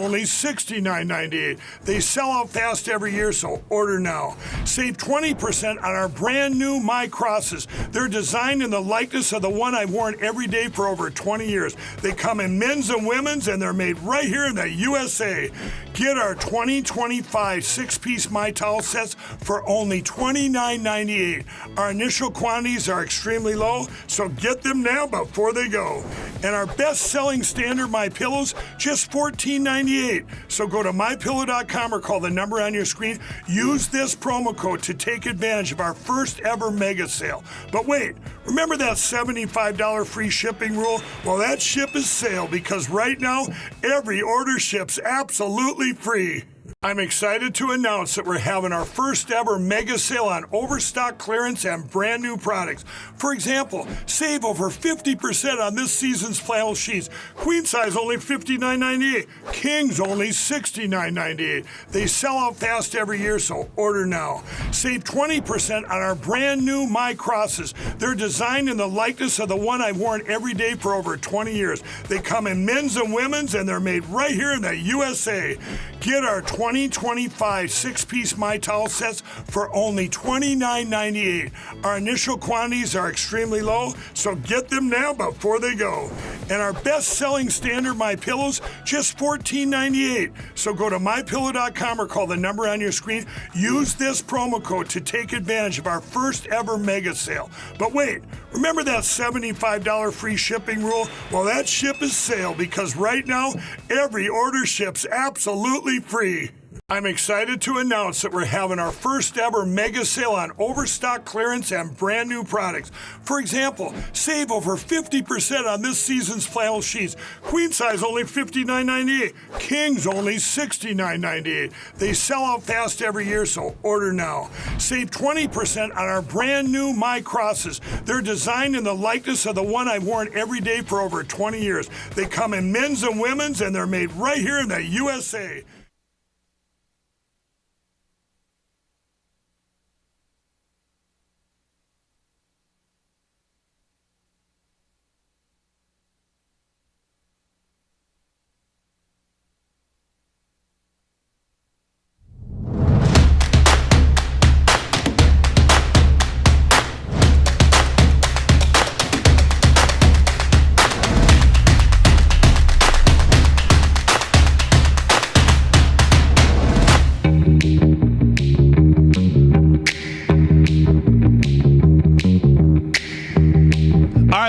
only $69.98. They sell out fast every year, so order now. Save 20% on our brand new My Crosses. They're designed in the likeness of the one I've worn every day for over 20 years. They come in men's and women's, and they're made right here in the USA. Get our 2025 six-piece My Towel sets for only $29.98. Our initial quantities are extremely low, so get them now before they go. And our best-selling standard My Pillows, just $14.98. So go to mypillow.com or call the number on your screen. Use this promo code to take advantage of our first ever mega sale. But wait, remember that $75 free shipping rule? Well, that ship is sailed because right now, every order ships absolutely free. I'm excited to announce that we're having our first ever mega sale on overstock clearance and brand new products. For example, save over 50% on this season's flannel sheets. Queen size only $59.98. Kings only $69.98. They sell out fast every year, so order now. Save 20% on our brand new My Crosses. They're designed in the likeness of the one I've worn every day for over 20 years. They come in men's and women's, and they're made right here in the USA. Get our 2025 six-piece My Towel sets for only $29.98. Our initial quantities are extremely low, so get them now before they go. And our best-selling standard My Pillows, just $14.98. So go to mypillow.com or call the number on your screen. Use this promo code to take advantage of our first ever mega sale. But wait, remember that $75 free shipping rule? Well, that ship is sailed because right now, every order ships absolutely free. I'm excited to announce that we're having our first ever mega sale on overstock clearance and brand new products. For example, save over 50% on this season's flannel sheets. Queen size only $59.98. Kings only $69.98. They sell out fast every year, so order now. Save 20% on our brand new My Crosses. They're designed in the likeness of the one I've worn every day for over 20 years. They come in men's and women's, and they're made right here in the USA.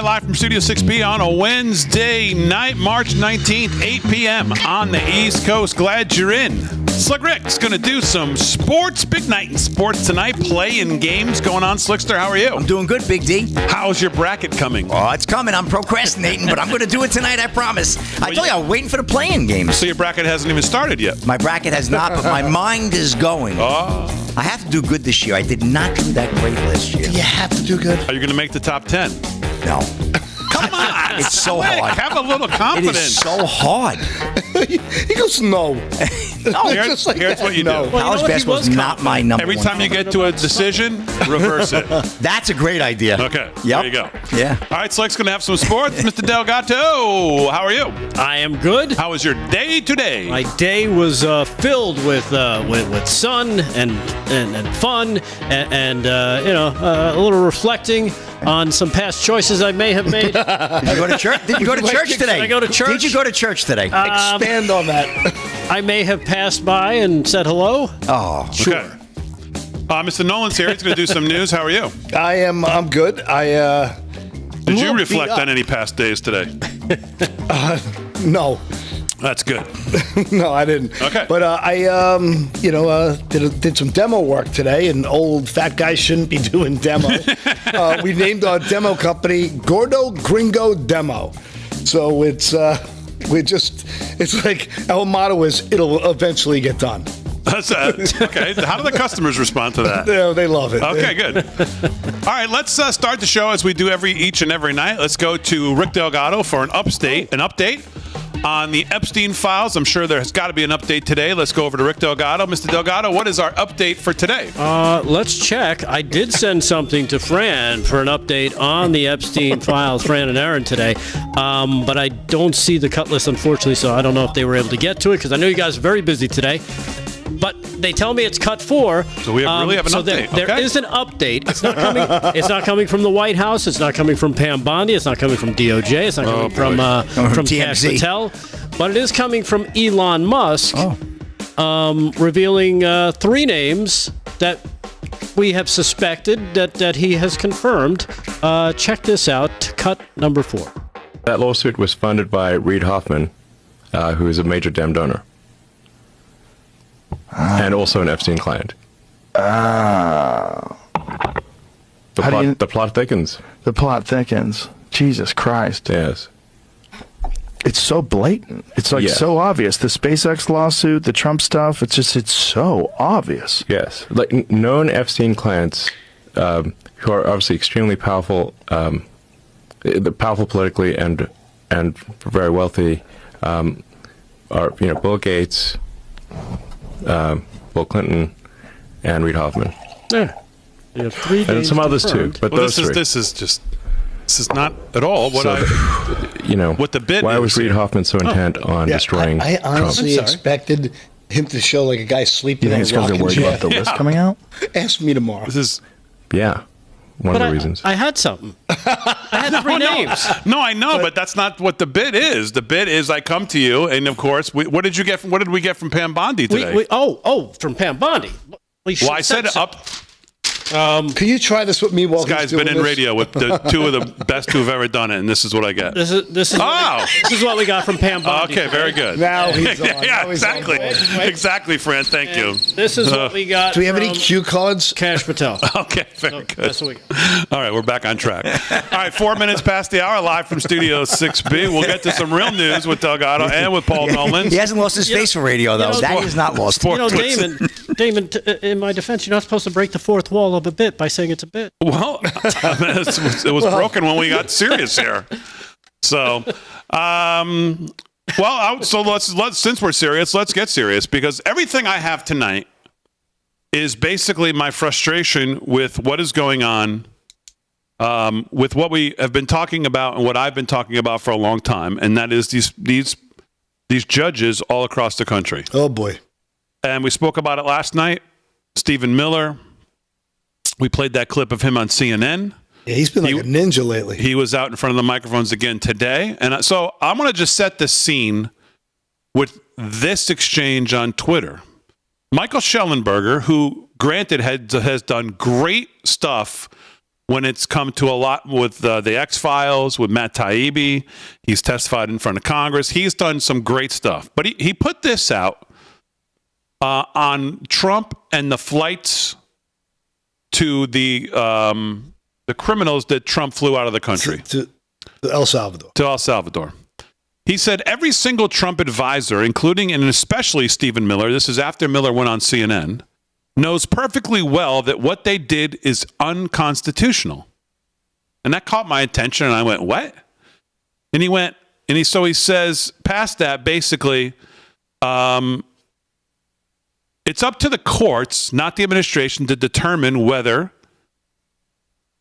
Live from Studio 6B on a Wednesday night, March 19th, 8 p.m. on the East Coast. Glad you're in. Slick Rick's going to do some sports. Big night in sports tonight. Play-in games going on. Slickster, how are you? I'm doing good, Big D. How's your bracket coming? Oh, it's coming. I'm procrastinating, but I'm going to do it tonight, I promise. I told you I was waiting for the play-in games. So your bracket hasn't even started yet? My bracket has not, but my mind is going. Oh. I have to do good this year. I did not do that great last year. You have to do good. Are you going to make the top 10? No. Come on. It's so hard. Have a little confidence. It is so hard. He goes, no. No, here's what you do. College basketball is not my number Every one. time you get to a decision, reverse it. That's a great idea. Okay. Yep. There you go. Yeah. All right, Slick's going to have some sports. Mr. Delgato, how are you? I am good. How was your day today? My day was filled with sun and fun and a little reflecting on some past choices I may have made. Did you go to church? Did you go to church today? Did I go to church? Did you go to church today? Expand on that. I may have passed by and said hello. Oh, sure. Okay. Mr. Nolan's here. He's going to do some news. How are you? I'm good. Did you reflect on any past days today? No. That's good. No, I didn't. Okay. But I did some demo work today, and old fat guys shouldn't be doing demo. We named our demo company Gordo Gringo Demo. So it's like our motto is it'll eventually get done. That's okay. How do the customers respond to that? Yeah, they love it. Okay, good. All right, let's start the show as we do each and every night. Let's go to Rick Delgado for an update on the Epstein files. I'm sure there's got to be an update today. Let's go over to Rick Delgado. Mr. Delgado, what is our update for today? Let's check. I did send something to Fran for an update on the Epstein files, Fran and Aaron today, but I don't see the cut list, unfortunately, so I don't know if they were able to get to it, because I know you guys are very busy today. But they tell me it's cut 4. So we really have an update. There is an update. It's not coming. It's not coming from the White House. It's not coming from Pam Bondi. It's not coming from DOJ. It's not coming from Kash TMZ. Patel. But it is coming from Elon Musk, revealing 3 names that we have suspected that he has confirmed. Check this out. Cut number 4. That lawsuit was funded by Reid Hoffman, who is a major Dem donor. And also an Epstein client. The plot thickens. The plot thickens. Jesus Christ. Yes. It's so blatant. It's like so obvious. The SpaceX lawsuit, the Trump stuff, it's so obvious. Yes. Like known Epstein clients who are obviously extremely powerful, powerful politically and very wealthy, are Bill Gates, Bill Clinton, and Reid Hoffman. Yeah. You have 3 And names some others confirmed. too, but Well, those three. this is not at all what what the bid Why is was Reid here. Hoffman so intent on destroying I honestly Trump? expected him to show like a guy sleeping You think on it's a because they're rocking worried chair. about the list coming out? Ask me tomorrow. This is Yeah, one But of the reasons. I had something. I had 3 names. No, I know, but that's not what the bid is. The bid is I come to you, and of course, what did we get from Pam Bondi today? From Pam Bondi. Well, I said up. Can you try this with me while This guy's been in radio with the 2 of the best who've ever done it, and this is what I get. This is what we got from Pam Bondi. Okay, very good. Now he's on. Yeah, Now he's on exactly. board. Exactly, Fran. Thank you. This is what we got. Do we have any from cue cards? Kash Patel. Okay, very good. That's what we got. All right, we're back on track. All right, 4 minutes past the hour, live from Studio 6B. We'll get to some real news with Delgado and with Paul Nolan. He hasn't lost his face for radio, though. That is not lost. Damon, in my defense, you're not supposed to break the fourth wall of a bit by saying it's a bit. Well, it was broken when we got serious here. So, so let's since we're serious, let's get serious, because everything I have tonight is basically my frustration with what is going on, with what we have been talking about and what I've been talking about for a long time, and that is these judges all across the country. Oh boy! And we spoke about it last night. Stephen Miller. We played that clip of him on CNN. Yeah, he's been like a ninja lately. He was out in front of the microphones again today. And so I'm going to just set the scene with this exchange on Twitter. Michael Schellenberger, who granted has done great stuff when it's come to a lot with the X-Files, with Matt Taibbi. He's testified in front of Congress. He's done some great stuff. But he put this out on Trump and the flights to the criminals that Trump flew out of the country. To El Salvador. To El Salvador. He said every single Trump advisor, including and especially Stephen Miller, this is after Miller went on CNN, knows perfectly well that what they did is unconstitutional. And that caught my attention, and I went, what? And he went, he says, past that, basically, it's up to the courts, not the administration, to determine whether,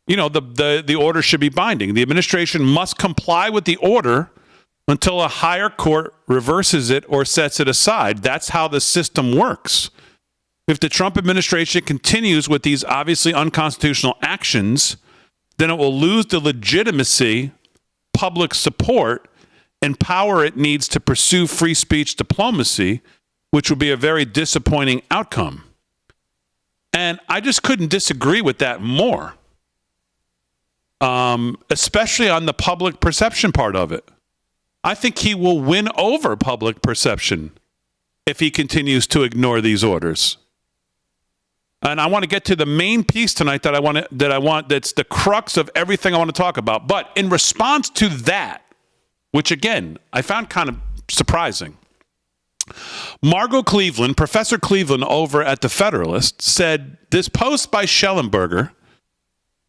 the order should be binding. The administration must comply with the order until a higher court reverses it or sets it aside. That's how the system works. If the Trump administration continues with these obviously unconstitutional actions, then it will lose the legitimacy, public support, and power it needs to pursue free speech diplomacy, which would be a very disappointing outcome. And I just couldn't disagree with that more, especially on the public perception part of it. I think he will win over public perception if he continues to ignore these orders. And I want to get to the main piece tonight that's the crux of everything I want to talk about. But in response to that, which again, I found kind of surprising, Margot Cleveland, Professor Cleveland over at The Federalist, said this post by Schellenberger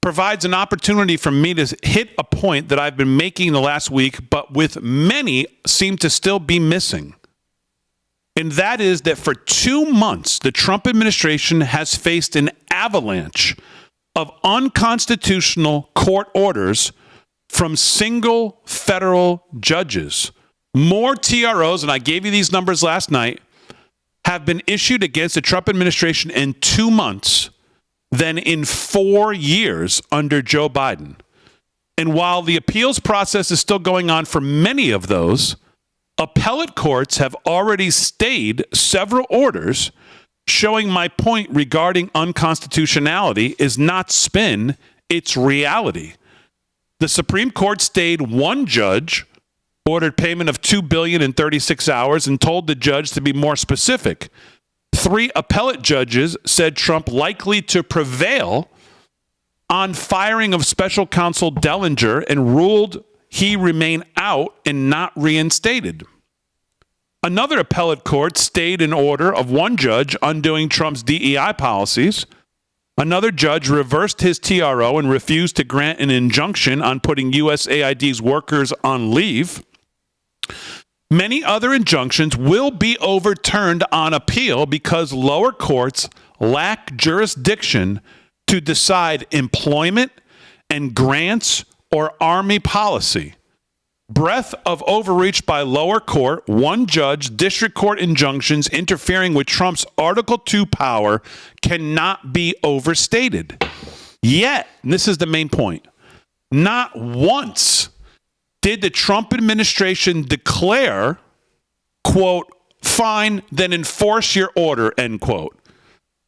provides an opportunity for me to hit a point that I've been making the last week, but with many seem to still be missing. And that is that for 2 months, the Trump administration has faced an avalanche of unconstitutional court orders from single federal judges. More TROs, and I gave you these numbers last night, have been issued against the Trump administration in 2 months than in 4 years under Joe Biden. And while the appeals process is still going on for many of those, appellate courts have already stayed several orders showing my point regarding unconstitutionality is not spin, it's reality. The Supreme Court stayed one judge, ordered payment of $2 billion in 36 hours, and told the judge to be more specific. 3 appellate judges said Trump likely to prevail on firing of special counsel Dellinger and ruled he remain out and not reinstated. Another appellate court stayed an order of one judge undoing Trump's DEI policies. Another judge reversed his TRO and refused to grant an injunction on putting USAID's workers on leave. Many other injunctions will be overturned on appeal because lower courts lack jurisdiction to decide employment and grants or Army policy. Breadth of overreach by lower court, one judge, district court injunctions interfering with Trump's Article 2 power cannot be overstated. Yet, and this is the main point, not once did the Trump administration declare, quote, fine, then enforce your order, end quote.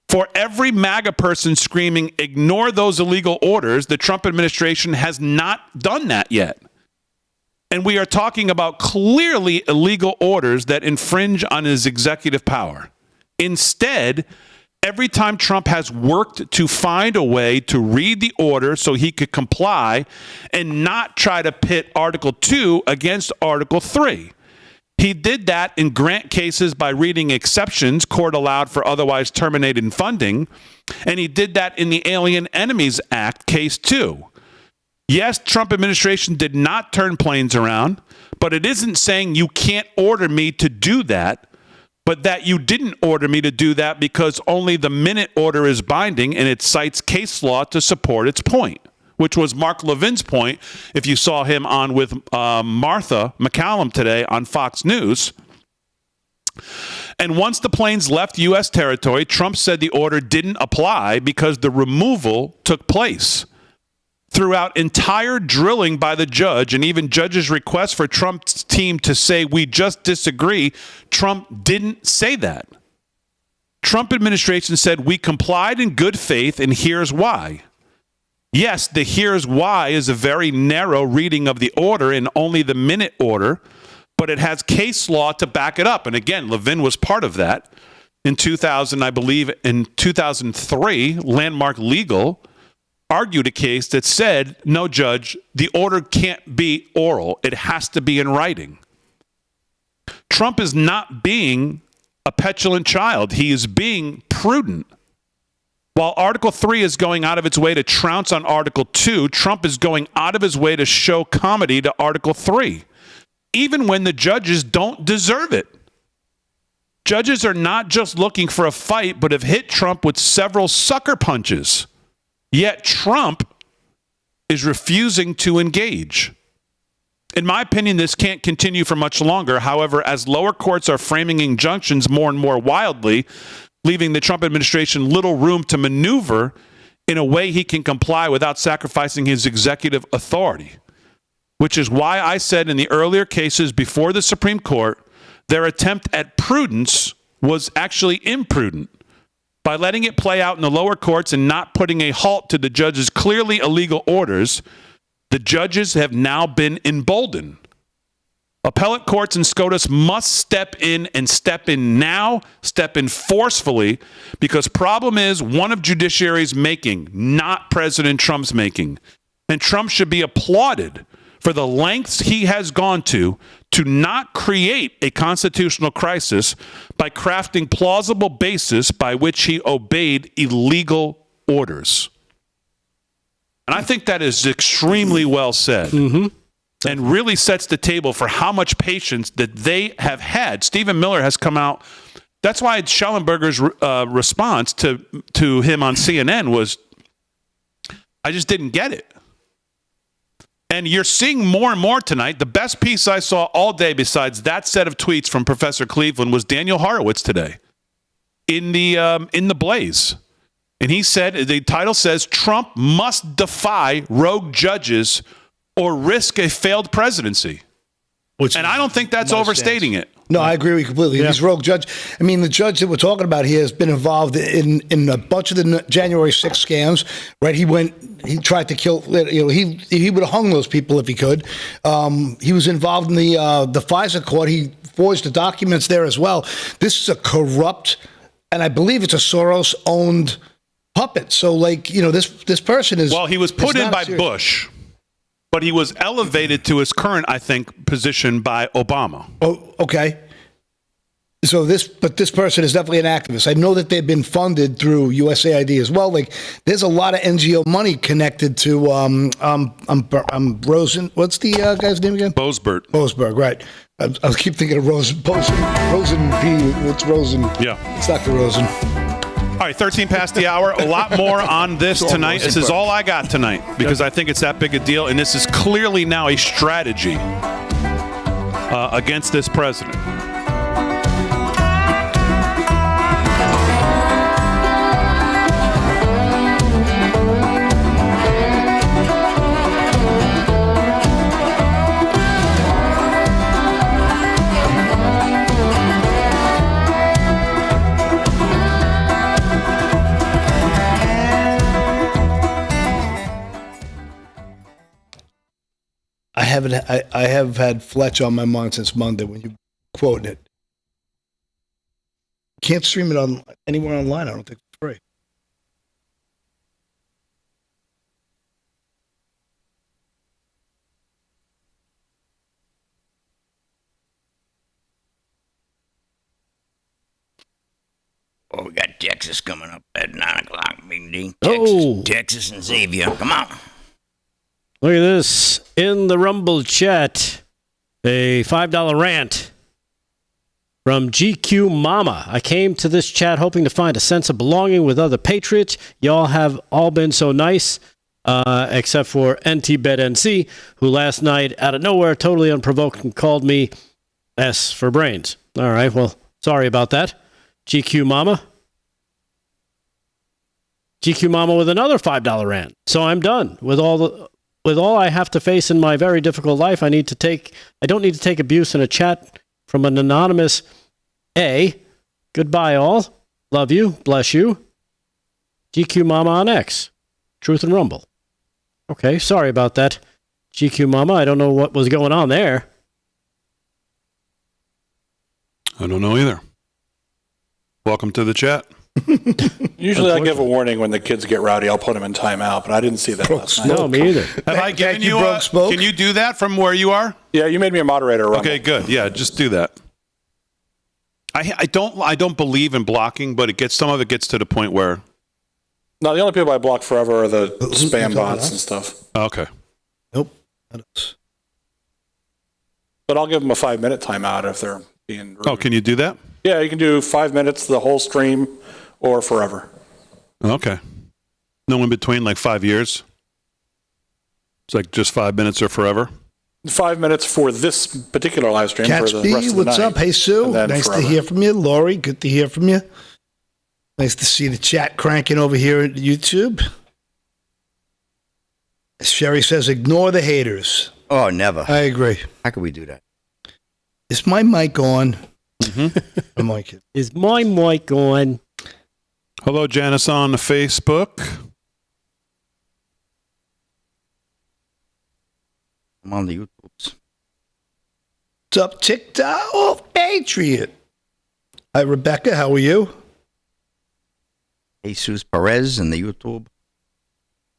For every MAGA person screaming, ignore those illegal orders, the Trump administration has not done that yet. And we are talking about clearly illegal orders that infringe on his executive power. Instead, every time Trump has worked to find a way to read the order so he could comply and not try to pit Article 2 against Article 3. He did that in grant cases by reading exceptions court allowed for otherwise terminated funding, and he did that in the Alien Enemies Act case too. Yes, Trump administration did not turn planes around, but it isn't saying you can't order me to do that, but that you didn't order me to do that because only the minute order is binding and it cites case law to support its point, which was Mark Levin's point, if you saw him on with Martha McCallum today on Fox News. And once the planes left U.S. territory, Trump said the order didn't apply because the removal took place. Throughout entire drilling by the judge and even judge's request for Trump's team to say, we just disagree, Trump didn't say that. Trump administration said, we complied in good faith, and here's why. Yes, the here's why is a very narrow reading of the order and only the minute order, but it has case law to back it up. And again, Levin was part of that. In 2000, I believe, in 2003, Landmark Legal argued a case that said, no, Judge, the order can't be oral. It has to be in writing. Trump is not being a petulant child. He is being prudent. While Article 3 is going out of its way to trounce on Article 2, Trump is going out of his way to show comedy to Article 3, even when the judges don't deserve it. Judges are not just looking for a fight, but have hit Trump with several sucker punches. Yet Trump is refusing to engage. In my opinion, this can't continue for much longer. However, as lower courts are framing injunctions more and more wildly, leaving the Trump administration little room to maneuver in a way he can comply without sacrificing his executive authority, which is why I said in the earlier cases before the Supreme Court, their attempt at prudence was actually imprudent. By letting it play out in the lower courts and not putting a halt to the judge's clearly illegal orders, the judges have now been emboldened. Appellate courts and SCOTUS must step in and step in now, step in forcefully, because problem is one of Judiciary's making, not President Trump's making. And Trump should be applauded for the lengths he has gone to not create a constitutional crisis by crafting plausible basis by which he obeyed illegal orders. And I think that is extremely well said. And really sets the table for how much patience that they have had. Stephen Miller has come out. That's why Schellenberger's response to him on CNN was, I just didn't get it. And you're seeing more and more tonight. The best piece I saw all day besides that set of tweets from Professor Cleveland was Daniel Horowitz today in the Blaze. And he said, the title says, Trump must defy rogue judges or risk a failed presidency. And I don't think that's overstating it. No, I agree with you completely. Yeah. These rogue judge. I mean, the judge that we're talking about here has been involved in a bunch of the January 6 scams. Right? He tried to kill. He would have hung those people if he could. He was involved in the FISA court. He forged the documents there as well. This is a corrupt, and I believe it's a Soros-owned puppet. So, this person is. Well, he was put in by Bush. But he was elevated to his current, I think, position by Obama. Oh, okay. So this person is definitely an activist. I know that they've been funded through USAID as well. There's a lot of NGO money connected to Rosen. What's the guy's name again? Boasberg, right? I keep thinking of Rosen P. What's Rosen? Yeah, it's Dr. Rosen. All right, 13 past the hour. A lot more on this tonight. This is all I got tonight because I think it's that big a deal. And this is clearly now a strategy against this president. I have had Fletch on my mind since Monday when you quoted it. Can't stream it anywhere online. I don't think it's free. Oh, we got Texas coming up at 9 o'clock. Meeting. Texas and Xavier. Come on. Look at this. In the Rumble chat, a $5 rant from GQ Mama. I came to this chat hoping to find a sense of belonging with other patriots. Y'all have all been so nice, except for NT-BedNC, who last night, out of nowhere, totally unprovoked, called me S for brains. All right, well, sorry about that. GQ Mama. GQ Mama with another $5 rant. So I'm done with all I have to face in my very difficult life. I don't need to take abuse in a chat from an anonymous A. Goodbye, all. Love you. Bless you. GQ Mama on X. Truth and Rumble. Okay, sorry about that. GQ Mama, I don't know what was going on there. I don't know either. Welcome to the chat. Usually I give a warning when the kids get rowdy. I'll put them in timeout, but I didn't see that last night. No, me either. Have I given you can you do that from where you are? Yeah, you made me a moderator. Rumble. Okay, good. Yeah, just do that. I don't believe in blocking, but some of it gets to the point where. No, the only people I block forever are the spam bots and stuff. Okay. Nope. But I'll give them a 5-minute timeout if they're being rude. Oh, can you do that? Yeah, you can do 5 minutes, the whole stream, or forever. Okay. No in between, like 5 years? It's like just 5 minutes or forever? 5 minutes for this particular live stream. Catch for the B, rest of the what's night, up? Hey, Sue. Nice forever. to hear from you. Lori, good to hear from you. Nice to see the chat cranking over here at YouTube. Sherry says, ignore the haters. Oh, never. I agree. How could we do that? Is my mic on? Mm-hmm. I like it. Is my mic on? Hello, Janice on Facebook. I'm on the YouTubes. What's up, TikTok? Oh, Patriot. Hi, Rebecca. How are you? Jesus Perez in the YouTube.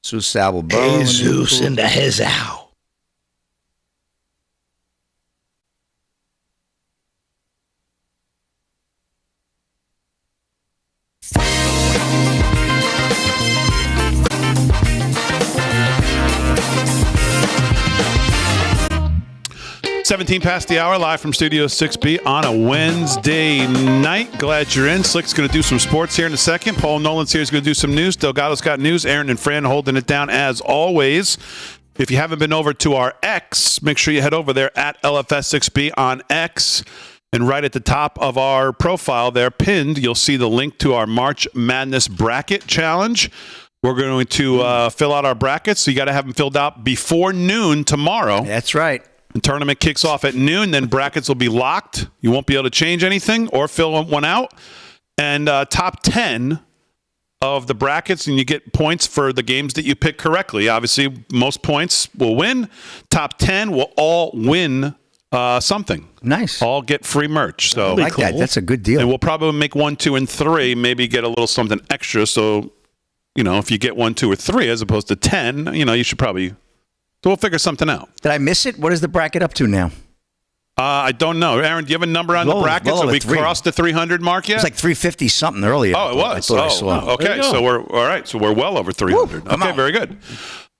Jesus Salvo. Jesus in the Hezau. 17 past the hour, live from Studio 6B on a Wednesday night. Glad you're in. Slick's going to do some sports here in a second. Paul Nolan's here is going to do some news. Delgado's got news. Aaron and Fran holding it down as always. If you haven't been over to our X, make sure you head over there at LFS6B on X. And right at the top of our profile there, pinned, you'll see the link to our March Madness Bracket Challenge. We're going to fill out our brackets. So you got to have them filled out before noon tomorrow. That's right. The tournament kicks off at noon, then brackets will be locked. You won't be able to change anything or fill one out. And top 10 of the brackets, and you get points for the games that you pick correctly. Obviously, most points will win. Top 10 will all win something. Nice. All get free merch. So I like that. That's a good deal. And we'll probably make 1, 2, and 3, maybe get a little something extra. So, if you get 1, 2, or 3 as opposed to 10, you should probably... So we'll figure something out. Did I miss it? What is the bracket up to now? I don't know. Aaron, do you have a number on the brackets? Have we crossed the 300 mark yet? It's like 350 something earlier. Oh, it was. I thought I saw. Okay, so we're all right. So we're well over 300. Woo, okay, very good.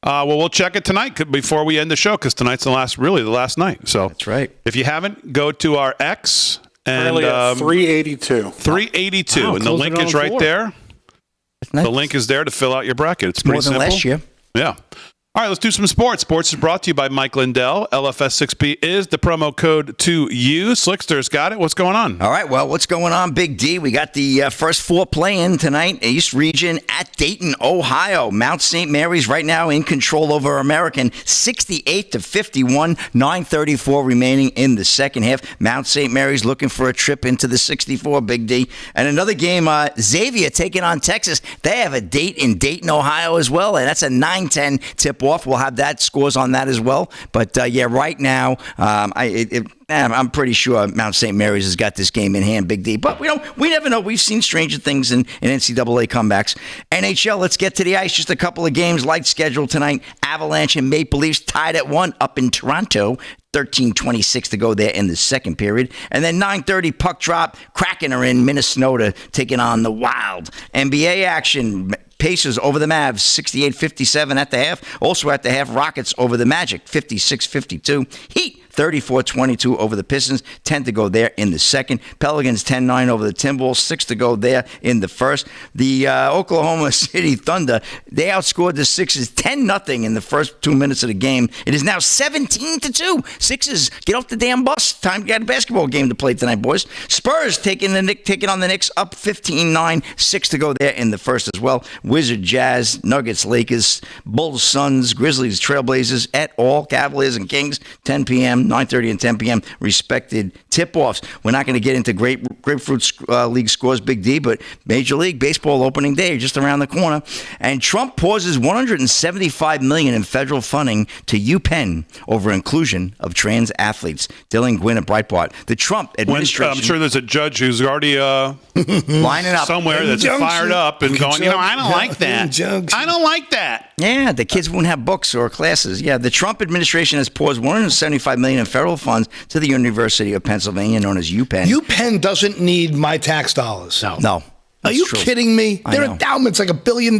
Well, we'll check it tonight before we end the show because tonight's the last night. So that's right. If you haven't, go to our X and 382. 382, and the link is right there. Nice. The link is there to fill out your bracket. It's pretty simple. More than last year. Yeah. All right, let's do some sports. Sports is brought to you by Mike Lindell. LFS6B is the promo code to use. Slickster's got it. What's going on? All right, well, what's going on, Big D? We got the first 4 playing tonight. East Region at Dayton, Ohio. Mount St. Mary's right now in control over American, 68-51, 9:34 remaining in the second half. Mount St. Mary's looking for a trip into the 64, Big D. And another game, Xavier taking on Texas. They have a date in Dayton, Ohio as well, and that's a 9-10 tip off. We'll have that scores on that as well. But right now, I'm pretty sure Mount St. Mary's has got this game in hand, Big D. But we never know. We've seen stranger things in NCAA comebacks. NHL, let's get to the ice. Just a couple of games, light schedule tonight. Avalanche and Maple Leafs tied at 1 up in Toronto. 13:26 to go there in the second period. And then 9:30 puck drop. Kraken are in Minnesota taking on the Wild. NBA action. Pacers over the Mavs, 68-57 at the half. Also at the half, Rockets over the Magic, 56-52. Heat, 34-22 over the Pistons, 10 to go there in the second. Pelicans, 10-9 over the Timberwolves, 6 to go there in the first. The Oklahoma City Thunder, they outscored the Sixers 10-0 in the first 2 minutes of the game. It is now 17-2. Sixers, get off the damn bus. Time to get a basketball game to play tonight, boys. Spurs taking on the Knicks, up 15-9, 6 to go there in the first as well. Wizards, Jazz, Nuggets, Lakers, Bulls, Suns, Grizzlies, Trailblazers, et al. Cavaliers and Kings, 10 p.m., 9:30 and 10 p.m. respected tip-offs. We're not going to get into Grapefruit League scores, Big D, but Major League Baseball opening day just around the corner. And Trump pauses $175 million in federal funding to UPenn over inclusion of trans athletes. Dylan Gwynn at Breitbart. The Trump administration... I'm sure there's a judge who's already lining up somewhere that's fired up and going, I don't like that. I don't like that. Yeah, the kids won't have books or classes. Yeah, the Trump administration has paused $175 million in federal funds to the University of Pennsylvania, known as UPenn. UPenn doesn't need my tax dollars. No. Are you kidding me? Their endowment's like $1 billion.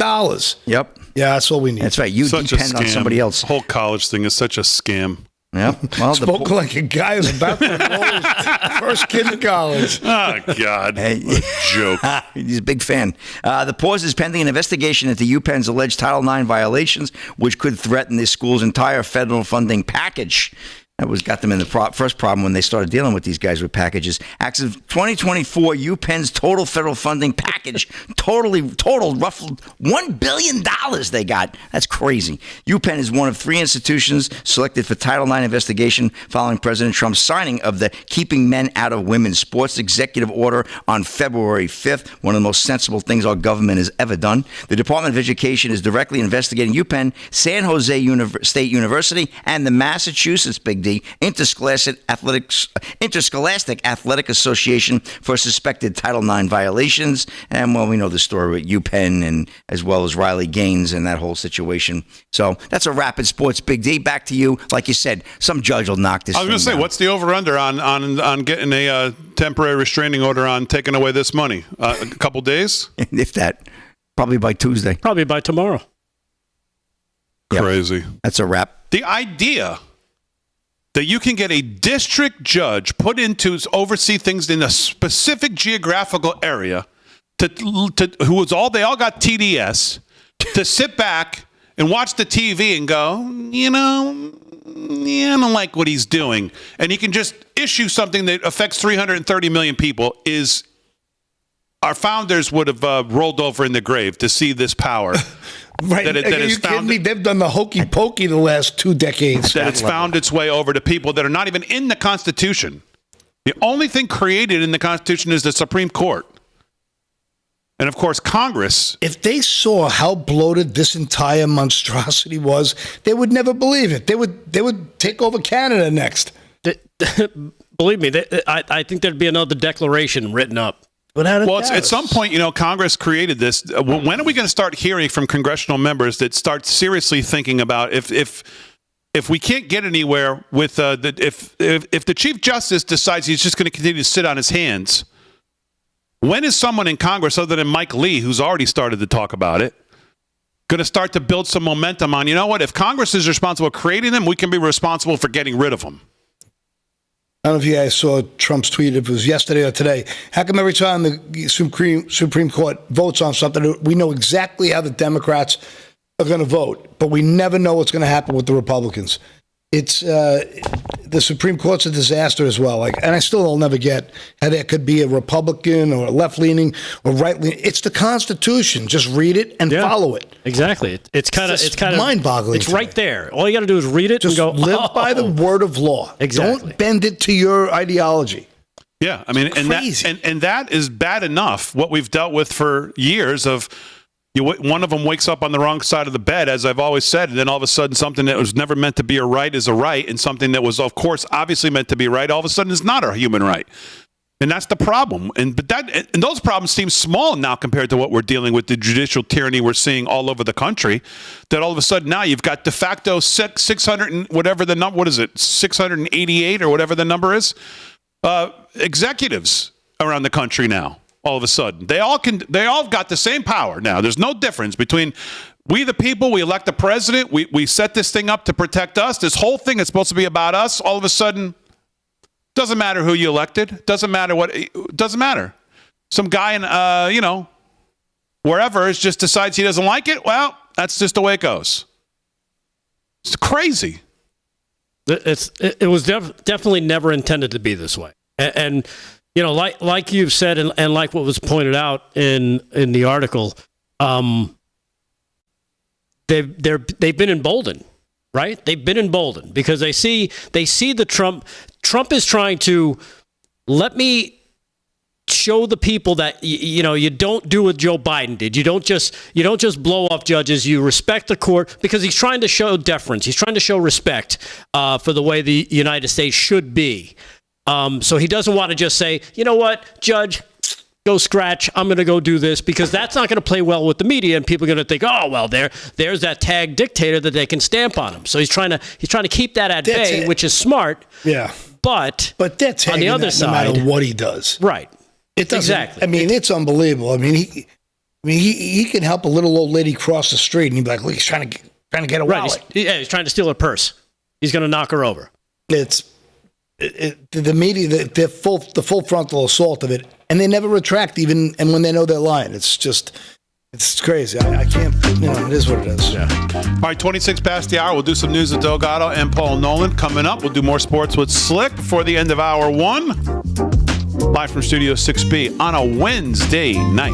Yep. Yeah, that's all we need. That's right. You depend on somebody else. The whole college thing is such a scam. Yeah. Well, spoke like a guy who's about to enroll his first kid in college. Oh, God. What a joke. He's a big fan. The pause is pending an investigation into UPenn's alleged Title IX violations, which could threaten the school's entire federal funding package. That got them in the first problem when they started dealing with these guys with packages. As of 2024, UPenn's total federal funding package totaled roughly $1 billion they got. That's crazy. UPenn is one of 3 institutions selected for Title IX investigation following President Trump's signing of the Keeping Men Out of Women's Sports executive order on February 5th, one of the most sensible things our government has ever done. The Department of Education is directly investigating UPenn, San Jose State University, and the Massachusetts Big D Interscholastic Athletic Association for suspected Title IX violations. And, well, we know the story with UPenn and as well as Riley Gaines and that whole situation. So that's a rapid sports, Big D. Back to you. Like you said, some judge will knock this. I was going to say, what's the over-under on getting a temporary restraining order on taking away this money? A couple days? If that. Probably by Tuesday. Probably by tomorrow. Crazy. Yep. That's a wrap. The idea that you can get a district judge put into oversee things in a specific geographical area they all got TDS, to sit back and watch the TV and go, I don't like what he's doing. And he can just issue something that affects 330 million people. Our founders would have rolled over in the grave to see this power. Right. Are you kidding me? They've done the hokey pokey the last 2 decades. That it's found its way over to people that are not even in the Constitution. The only thing created in the Constitution is the Supreme Court. And, of course, Congress. If they saw how bloated this entire monstrosity was, they would never believe it. They would take over Canada next. Believe me, I think there'd be another declaration written up. At some point, Congress created this. When are we going to start hearing from congressional members that start seriously thinking about if we can't get anywhere with if the Chief Justice decides he's just going to continue to sit on his hands? When is someone in Congress, other than Mike Lee, who's already started to talk about it, going to start to build some momentum on, if Congress is responsible for creating them, we can be responsible for getting rid of them? I don't know if you guys saw Trump's tweet, if it was yesterday or today. How come every time the Supreme Court votes on something, we know exactly how the Democrats are going to vote, but we never know what's going to happen with the Republicans? It's the Supreme Court's a disaster as well. And I still will never get how there could be a Republican or a left-leaning or right-leaning. It's the Constitution. Just read it and follow it. Exactly. It's kind of mind-boggling. It's right there. All you got to do is read it and go. Live by the word of law. Exactly. Don't bend it to your ideology. Yeah, I mean, and that is bad enough. What we've dealt with for years of. One of them wakes up on the wrong side of the bed, as I've always said, and then all of a sudden something that was never meant to be a right is a right, and something that was, of course, obviously meant to be right, all of a sudden is not a human right. And that's the problem. And those problems seem small now compared to what we're dealing with, the judicial tyranny we're seeing all over the country, that all of a sudden now you've got de facto 600 and whatever the number, 688 or whatever the number is, executives around the country now. All of a sudden, they all got the same power now. There's no difference between we the people. We elect the president. We set this thing up to protect us. This whole thing is supposed to be about us. All of a sudden, doesn't matter who you elected. Doesn't matter what. Doesn't matter. Some guy in wherever just decides he doesn't like it. Well, that's just the way it goes. It's crazy. It was definitely never intended to be this way, and. Like you've said, and like what was pointed out in the article, they've been emboldened, right? They've been emboldened because they see the Trump is trying to let me show the people that you don't do what Joe Biden did. You don't just blow off judges. You respect the court because he's trying to show deference. He's trying to show respect for the way the United States should be. So he doesn't want to just say, you know what, Judge, go scratch. I'm going to go do this because that's not going to play well with the media, and people are going to think, oh well, there's that tag dictator that they can stamp on him. So he's trying to keep that at bay, which is smart. Yeah, but that's on the other side, no matter what he does, right? Exactly. I mean, it's unbelievable. I mean, he can help a little old lady cross the street, and he'd be like, look, he's trying to get a wallet. He's trying to steal her purse. He's going to knock her over. The media, the full frontal assault of it, and they never retract even, and when they know they're lying, it's crazy. I can't, it is what it is. Yeah. All right, 26 past the hour. We'll do some news with Delgado and Paul Nolan coming up. We'll do more sports with Slick before the end of hour 1. Live from Studio 6B on a Wednesday night.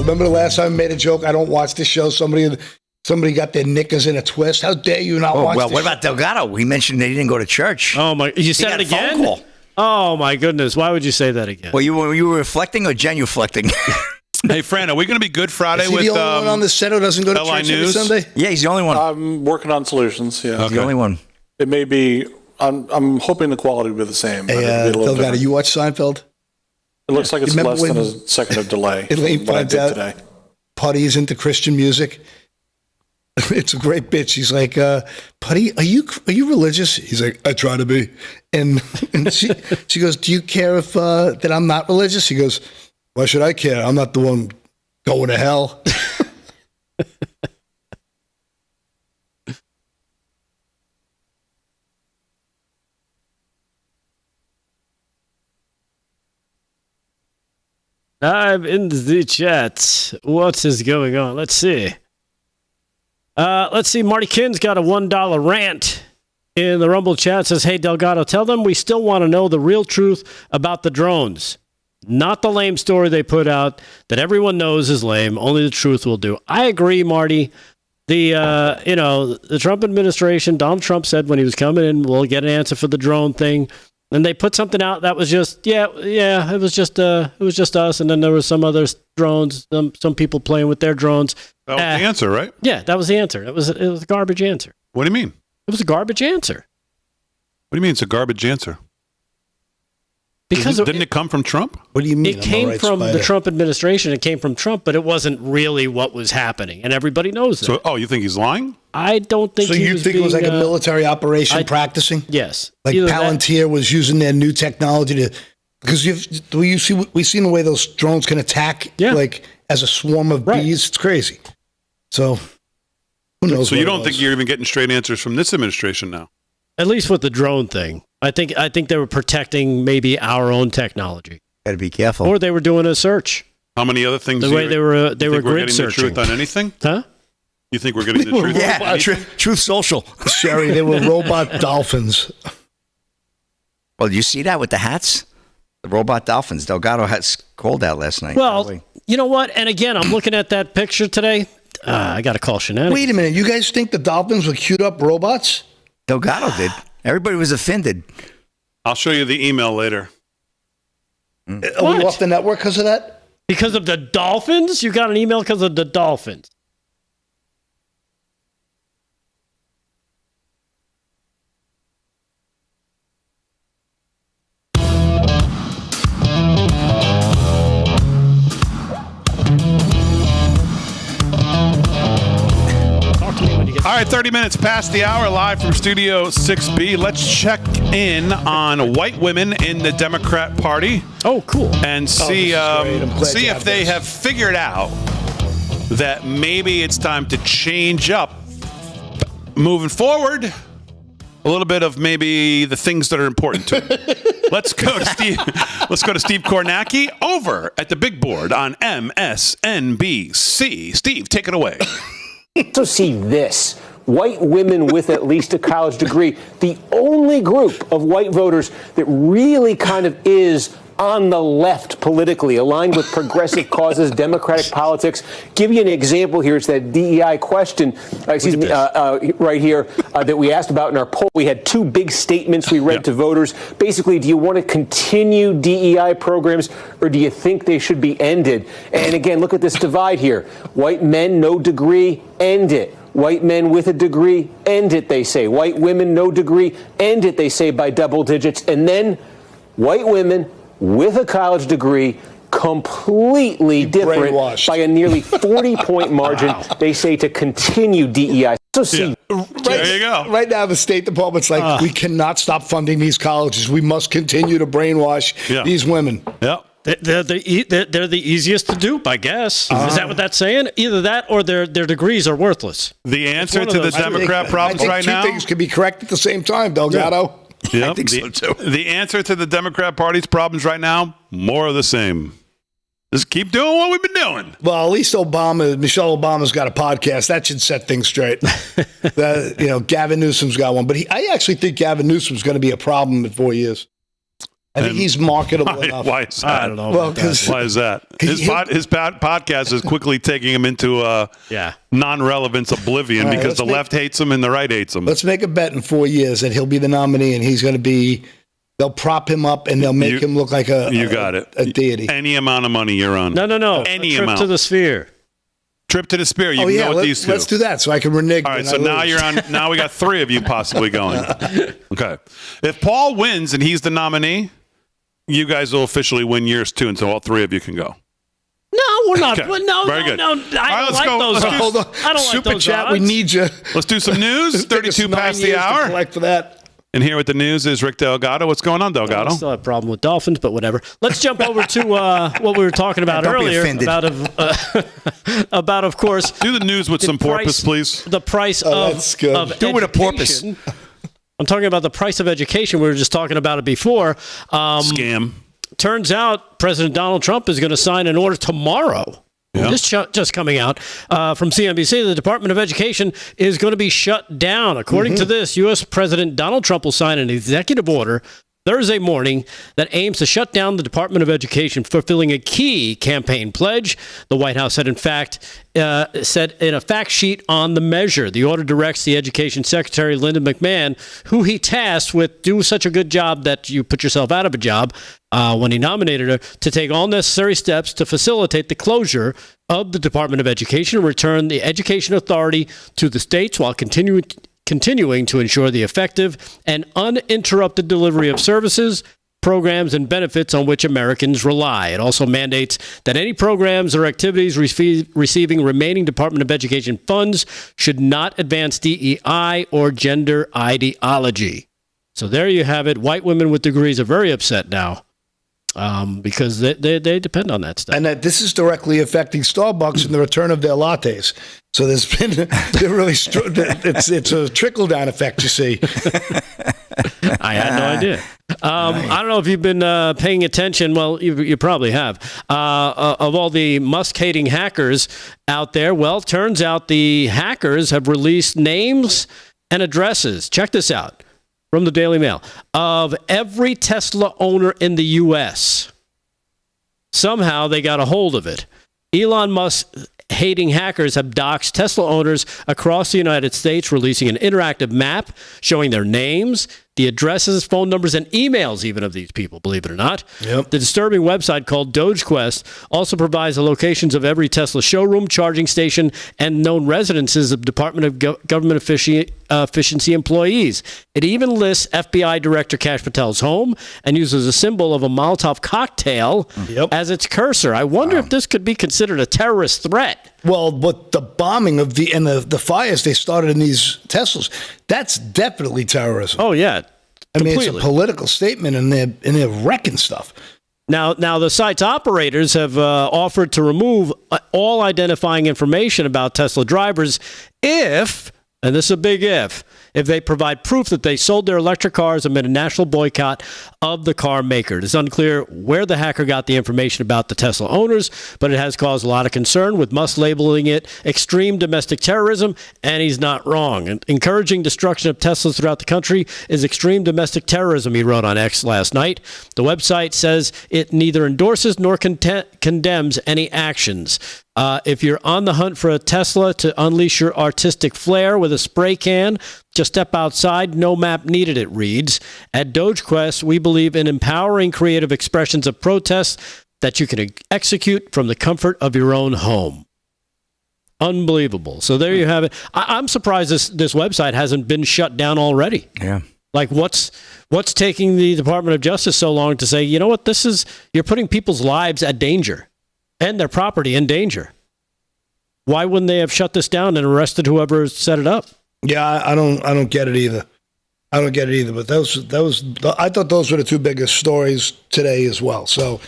Remember the last time I made a joke? I don't watch this show. Somebody got their knickers in a twist. How dare you not watch well, this what about Delgado? He mentioned they didn't go to church. Oh, my. You said it again? Phone call. Oh, my goodness. Why would you say that again? Well, you were reflecting or genuflecting? Hey, Fran, are we going to be good Friday Is he with the only one on the set who doesn't go to LI church News? every Sunday? Yeah, he's the only one. I'm working on solutions. Yeah, He's the only one. it may be. I'm hoping the quality will be the same. But it'll be a little Delgado, different. you watch Seinfeld? It looks like it's Remember less than when a second of delay. Elaine than what I finds did out today. Putty is into Christian music. It's a great bit. She's like, Putty, are you religious? He's like, I try to be. And she goes, do you care if that I'm not religious? He goes, why should I care? I'm not the one going to hell. I'm in the chat. What is going on? Let's see. Marty Kinn's got a $1 rant in the Rumble chat. Says, hey, Delgado, tell them we still want to know the real truth about the drones. Not the lame story they put out that everyone knows is lame. Only the truth will do. I agree, Marty. The Trump administration, Donald Trump said when he was coming in, we'll get an answer for the drone thing. And they put something out that was just, it was just us. And then there was some other drones, some people playing with their drones. That was the answer, right? Yeah, that was the answer. It was a garbage answer. What do you mean? It was a garbage answer. What do you mean it's a garbage answer? Because didn't it come from Trump? What do you mean? It came from the Trump administration. It came from Trump, but it wasn't really what was happening, and everybody knows that. So, you think he's lying? I don't think. So you think it was like a military operation practicing? Yes. Like Either Palantir was using their new technology to, because we've seen the way those drones can attack, like as a swarm of bees. It's crazy. So who knows? So you don't think you're even getting straight answers from this administration now? At least with the drone thing, I think they were protecting maybe our own technology. Got to be careful. Or they were doing a search. How many other things? The way they were grid searching. The truth on anything? Huh? You think we're getting the truth? Yeah, Truth Social. Sherry, they were robot dolphins. Well, you see that with the hats? The robot dolphins. Delgado has called out last night. Well, you know what? And again, I'm looking at that picture today. I got to call shenanigans. Wait a minute. You guys think the dolphins were queued up robots? Delgado did. Everybody was offended. I'll show you the email later. Are we off the network because of that? Because of the dolphins? You got an email because of the dolphins. All right, 30 minutes past the hour, live from Studio 6B. Let's check in on white women in the Democrat Party. Oh, cool. And see if they have figured out that maybe it's time to change up moving forward a little bit of maybe the things that are important to them. Let's go to Steve Kornacki over at the big board on MSNBC. Steve, take it away. Also see this. White women with at least a college degree, the only group of white voters that really kind of is on the left politically, aligned with progressive causes, democratic politics. Give you an example here. It's that DEI question, right here, that we asked about in our poll. We had two big statements we read to voters. Basically, do you want to continue DEI programs, or do you think they should be ended? And again, look at this divide here. White men, no degree, end it. White men with a degree, end it, they say. White women, no degree, end it, they say, by double digits. And then white women with a college degree, completely different by a nearly 40-point margin. They say to continue DEI. So see, there you go. Right now, the State Department's like, we cannot stop funding these colleges. We must continue to brainwash these women. Yeah. They're the easiest to dupe, I guess. Is that what that's saying? Either that or their degrees are worthless. The answer to the Democrat problems right now? Two things can be correct at the same time, Delgado. Yeah, I think so too. The answer to the Democrat Party's problems right now, more of the same. Just keep doing what we've been doing. Well, at least Michelle Obama's got a podcast. That should set things straight. Gavin Newsom's got one. But I actually think Gavin Newsom's going to be a problem in 4 years. I think he's marketable enough. Why is that? I don't know. Well, Why is that? His podcast is quickly taking him into non-relevance oblivion because the left hates him and the right hates him. Let's make a bet in 4 years that he'll be the nominee and he's going to be. They'll prop him up and they'll make him look like a deity. Any amount of money you're on. No. Any trip amount. To the Sphere. Trip to the Sphere. You can go with these two. Let's do that so I can renege. All right, so now you're on. Now we got 3 of you possibly going. Okay. If Paul wins and he's the nominee, you guys will officially win yours too, and so all 3 of you can go. No, we're not. Okay. No. Very good. I don't like those odds. Hold on. I don't Super like those chat. odds. We need you. Let's do some news. 32 past the hour. Collect for that. And here with the news is Rick Delgado. What's going on, Delgado? I still have a problem with dolphins, but whatever. Let's jump over to what we were talking about earlier. About, of course. Do the news with some porpoise, please. The price of Do it with a porpoise. I'm talking about the price of education. We were just talking about it before. Scam. Turns out President Donald Trump is going to sign an order tomorrow. Yeah. This just coming out from CNBC, the Department of Education is going to be shut down. According to this, U.S. President Donald Trump will sign an executive order Thursday morning that aims to shut down the Department of Education, fulfilling a key campaign pledge. The White House said, in fact, said in a fact sheet on the measure. The order directs the Education Secretary, Linda McMahon, who he tasked with do such a good job that you put yourself out of a job when he nominated her, to take all necessary steps to facilitate the closure of the Department of Education and return the education authority to the states while continuing to ensure the effective and uninterrupted delivery of services, programs, and benefits on which Americans rely. It also mandates that any programs or activities receiving remaining Department of Education funds should not advance DEI or gender ideology. So there you have it. White women with degrees are very upset now. Because they depend on that stuff. And that this is directly affecting Starbucks and the return of their lattes. So there's been, they're really, it's a trickle-down effect, you see. I had no idea. I don't know if you've been paying attention. Well, you probably have. Of all the Musk-hating hackers out there, well, turns out the hackers have released names and addresses. Check this out. From the Daily Mail, of every Tesla owner in the U.S. Somehow they got a hold of it. Elon Musk hating hackers have doxed Tesla owners across the United States, releasing an interactive map showing their names, the addresses, phone numbers, and emails even of these people, believe it or not. Yep. The disturbing website called Doge also provides the locations of every Tesla showroom, charging station, and known residences of Department of Government Efficiency employees. It even lists FBI Director Kash Patel's home and uses a symbol of a Molotov cocktail as its cursor. I wonder if this could be considered a terrorist threat. Well, but the bombing of the fires they started in these Teslas, that's definitely terrorism. Oh, yeah. I mean, completely. it's a political statement, and they're wrecking stuff. Now, the site's operators have offered to remove all identifying information about Tesla drivers if, and this is a big if they provide proof that they sold their electric cars amid a national boycott of the car maker. It is unclear where the hacker got the information about the Tesla owners, but it has caused a lot of concern, with Musk labeling it extreme domestic terrorism, and he's not wrong. And encouraging destruction of Teslas throughout the country is extreme domestic terrorism, he wrote on X last night. The website says it neither endorses nor condemns any actions. If you're on the hunt for a Tesla to unleash your artistic flair with a spray can, just step outside. No map needed, it reads. At DogeQuest, we believe in empowering creative expressions of protest that you can execute from the comfort of your own home. Unbelievable. So there you have it. I'm surprised this website hasn't been shut down already. Yeah. Like, what's taking the Department of Justice so long to say, you know what, you're putting people's lives at danger and their property in danger. Why wouldn't they have shut this down and arrested whoever set it up? Yeah, I don't get it either. I don't get it either. But I thought those were the two biggest stories today as well. So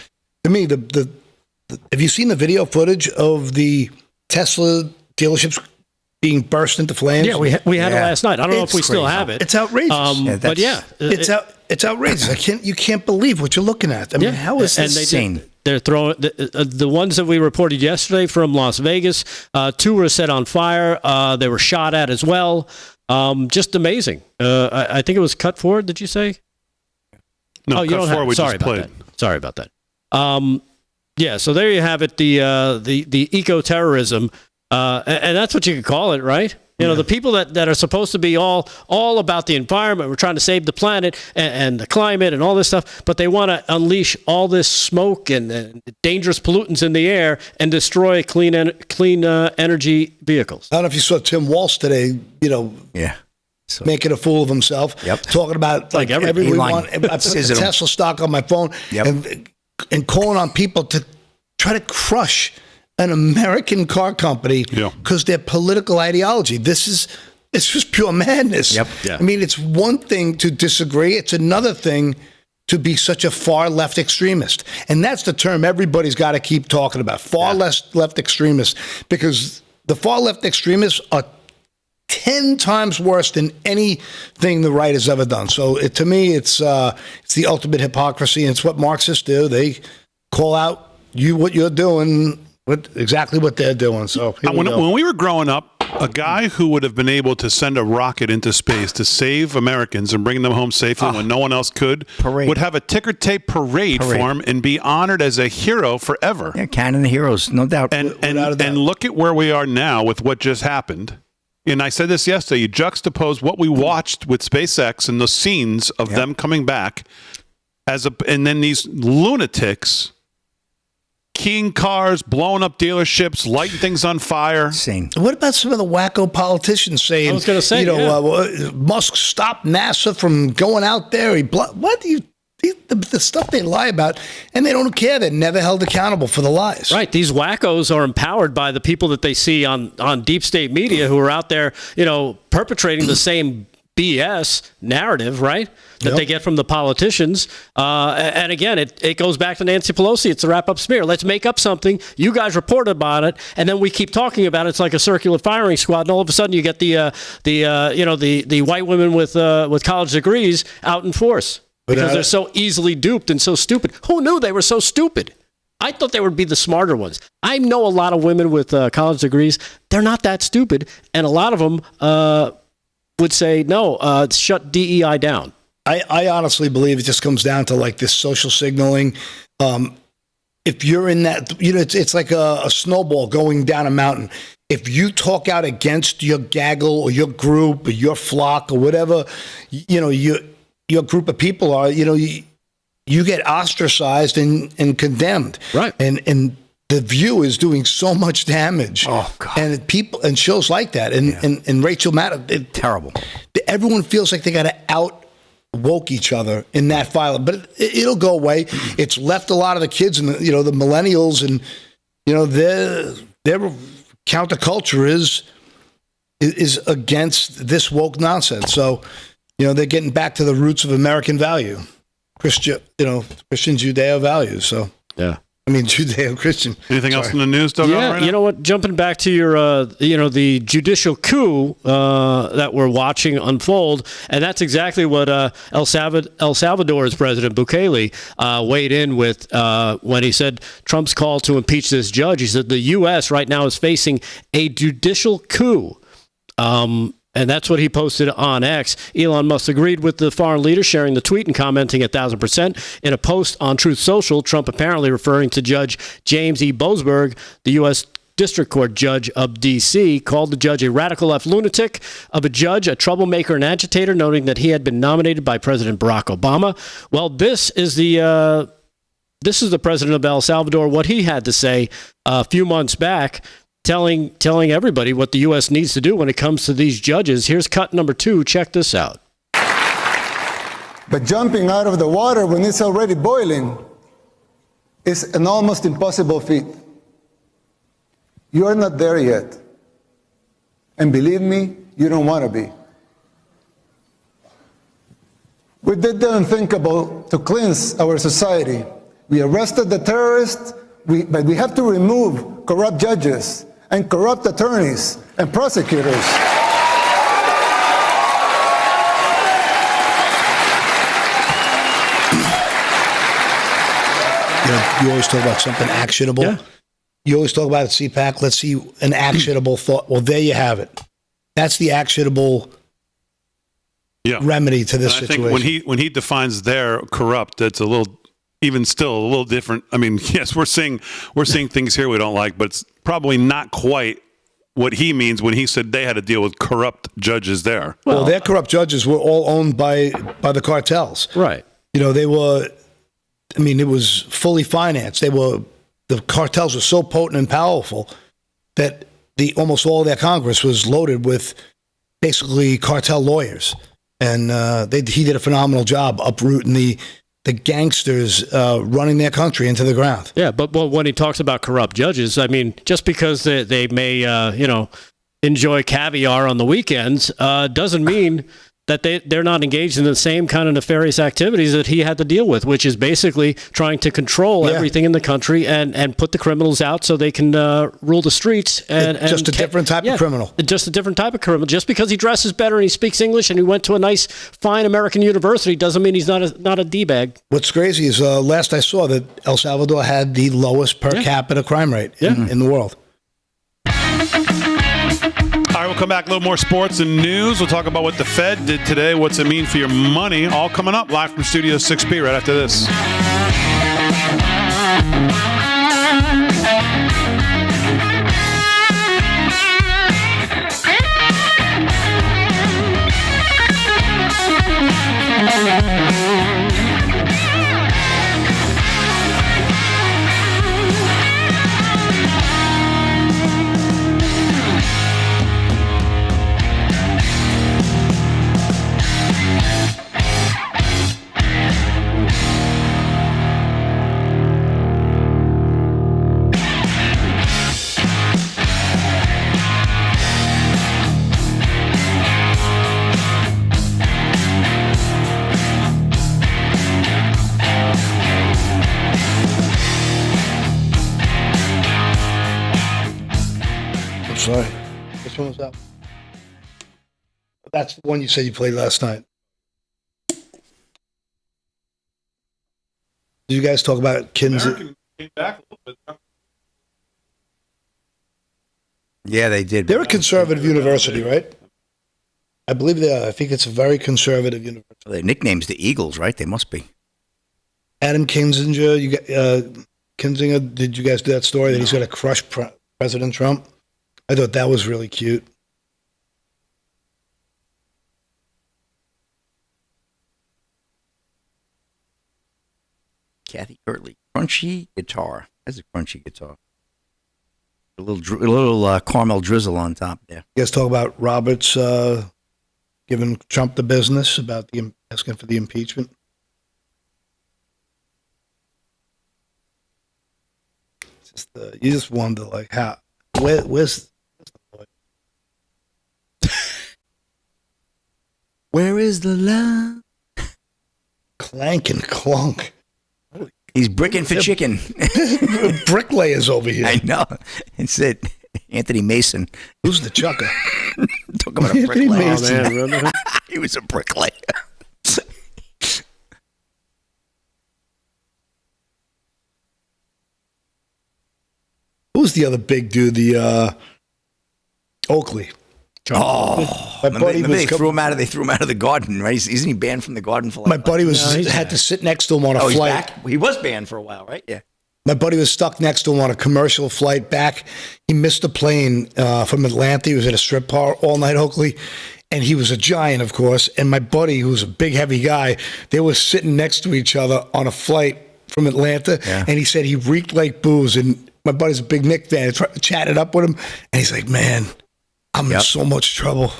to me, have you seen the video footage of the Tesla dealerships being burst into flames? Yeah, we had it last night. I don't know if we still have it. It's outrageous. But yeah, it's outrageous. You can't believe what you're looking at. I mean, how is this insane? They're throwing the ones that we reported yesterday from Las Vegas. 2 were set on fire. They were shot at as well. Just amazing. I think it was cut forward. Did you say? No, you don't have. we Sorry just about played. that. Sorry about that. Yeah, so there you have it. The eco-terrorism, and that's what you could call it, right? You know, the people that are supposed to be all about the environment, we're trying to save the planet and the climate and all this stuff, but they want to unleash all this smoke and dangerous pollutants in the air and destroy clean energy vehicles. I don't know if you saw Tim Walsh today, making a fool of himself, talking about like everyone. I put the Tesla stock on my phone and calling on people to try to crush an American car company because their political ideology. It's just pure madness. I mean, it's one thing to disagree. It's another thing to be such a far left extremist. And that's the term everybody's got to keep talking about. Far left extremists, because the far left extremists are 10 times worse than anything the right has ever done. So to me, it's the ultimate hypocrisy. And it's what Marxists do. They call out what you're doing, exactly what they're doing. So when we were growing up, a guy who would have been able to send a rocket into space to save Americans and bring them home safely when no one else could would have a ticker tape parade for him and be honored as a hero forever. Yeah, canon of heroes, no doubt. And look at where we are now with what just happened. And I said this yesterday. You juxtapose what we watched with SpaceX and the scenes of them coming back, and then these lunatics keying cars, blowing up dealerships, lighting things on fire. Insane. What about some of the wacko politicians saying, I was going to say, Musk stopped NASA from going out there? The stuff they lie about, and they don't care. They're never held accountable for the lies. Right. These wackos are empowered by the people that they see on deep state media who are out there, perpetrating the same BS narrative, right? That they get from the politicians. And again, it goes back to Nancy Pelosi. It's a wrap-up smear. Let's make up something. You guys report about it, and then we keep talking about it. It's like a circular firing squad, and all of a sudden you get the white women with college degrees out in force because they're so easily duped and so stupid. Who knew they were so stupid? I thought they would be the smarter ones. I know a lot of women with college degrees. They're not that stupid, and a lot of them would say, no, shut DEI down. I honestly believe it just comes down to like this social signaling. If you're in that, it's like a snowball going down a mountain. If you talk out against your gaggle or your group or your flock or whatever, your group of people are, you get ostracized and condemned. Right. And The View is doing so much damage. Oh God! And people and shows like that, and Rachel Maddow, terrible. Everyone feels like they got to out woke each other in that file, but it'll go away. It's left a lot of the kids and the millennials, and their counterculture is against this woke nonsense. So they're getting back to the roots of American value, Christian Judeo values. So Judeo-Christian. Anything else in the news, Doug? Yeah, right you know what? Jumping back to your, the judicial coup that we're watching unfold, and that's exactly what El Salvador's President Bukele weighed in with when he said Trump's call to impeach this judge. He said the U.S. right now is facing a judicial coup. And that's what he posted on X. Elon Musk agreed with the foreign leader, sharing the tweet and commenting 1,000%. In a post on Truth Social, Trump apparently referring to Judge James E. Boasberg, the U.S. District Court Judge of D.C., called the judge a radical left lunatic of a judge, a troublemaker and agitator, noting that he had been nominated by President Barack Obama. Well, this is the president of El Salvador, what he had to say a few months back, telling everybody what the U.S. needs to do when it comes to these judges. Here's cut number 2. Check this out. But jumping out of the water when it's already boiling is an almost impossible feat. You are not there yet. And believe me, you don't want to be. We did the unthinkable to cleanse our society. We arrested the terrorists, but we have to remove corrupt judges and corrupt attorneys and prosecutors. You always talk about something actionable. Yeah. You always talk about it, CPAC. Let's see an actionable thought. Well, there you have it. That's the actionable remedy to this and I situation. think when he defines their corrupt, it's a little different. I mean, yes, we're seeing things here we don't like, but it's probably not quite what he means when he said they had to deal with corrupt judges there. Well, their corrupt judges were all owned by the cartels. Right. They were. I mean, it was fully financed. The cartels were so potent and powerful that almost all of their Congress was loaded with basically cartel lawyers, and he did a phenomenal job uprooting the gangsters running their country into the ground. Yeah, but when he talks about corrupt judges, I mean, just because they may enjoy caviar on the weekends doesn't mean that they're not engaged in the same kind of nefarious activities that he had to deal with, which is basically trying to control everything in the country and put the criminals out so they can rule the streets. And just a different type of criminal. Just a different type of criminal. Just because he dresses better and he speaks English and he went to a nice, fine American university doesn't mean he's not a D-bag. What's crazy is last I saw that El Salvador had the lowest per capita crime rate in the world. All right, we'll come back. A little more sports and news. We'll talk about what the Fed did today. What's it mean for your money? All coming up live from Studio 6B right after this. Sorry. Which one was that? That's the one you said you played last night. Did you guys talk about Kinsey? Came back a little bit. Yeah, they did. They're a conservative university, right? I believe they are. I think it's a very conservative university. Well, their nickname's the Eagles, right? They must be. Adam Kinzinger, Kinzinger, did you guys do that story that he's going to crush President Trump? I thought that was really cute. Kathy Kirtley, crunchy guitar. That's a crunchy guitar. A little caramel drizzle on top there. You guys talk about Roberts giving Trump the business about asking for the impeachment. You just wonder, like, how where's Where is the love? Clank and clunk. He's bricking for chicken. Bricklayers over here. I know. It's it. Anthony Mason. Who's the chucker? Talking about a bricklayer. Oh, man, remember? He was a bricklayer. Who's the other big dude? The Oakley. Oh, my buddy they threw him out of the garden, right? Isn't he banned from the garden for like? My buddy had to sit next to him on a flight. He's back? He was banned for a while, right? Yeah. My buddy was stuck next to him on a commercial flight back. He missed a plane from Atlanta. He was at a strip bar all night, Oakley. And he was a giant, of course. And my buddy, who was a big, heavy guy, they were sitting next to each other on a flight from Atlanta. Yeah. And he said he reeked like booze. And my buddy's a big Knick fan. I chatted up with him. And he's like, man, I'm in so much trouble.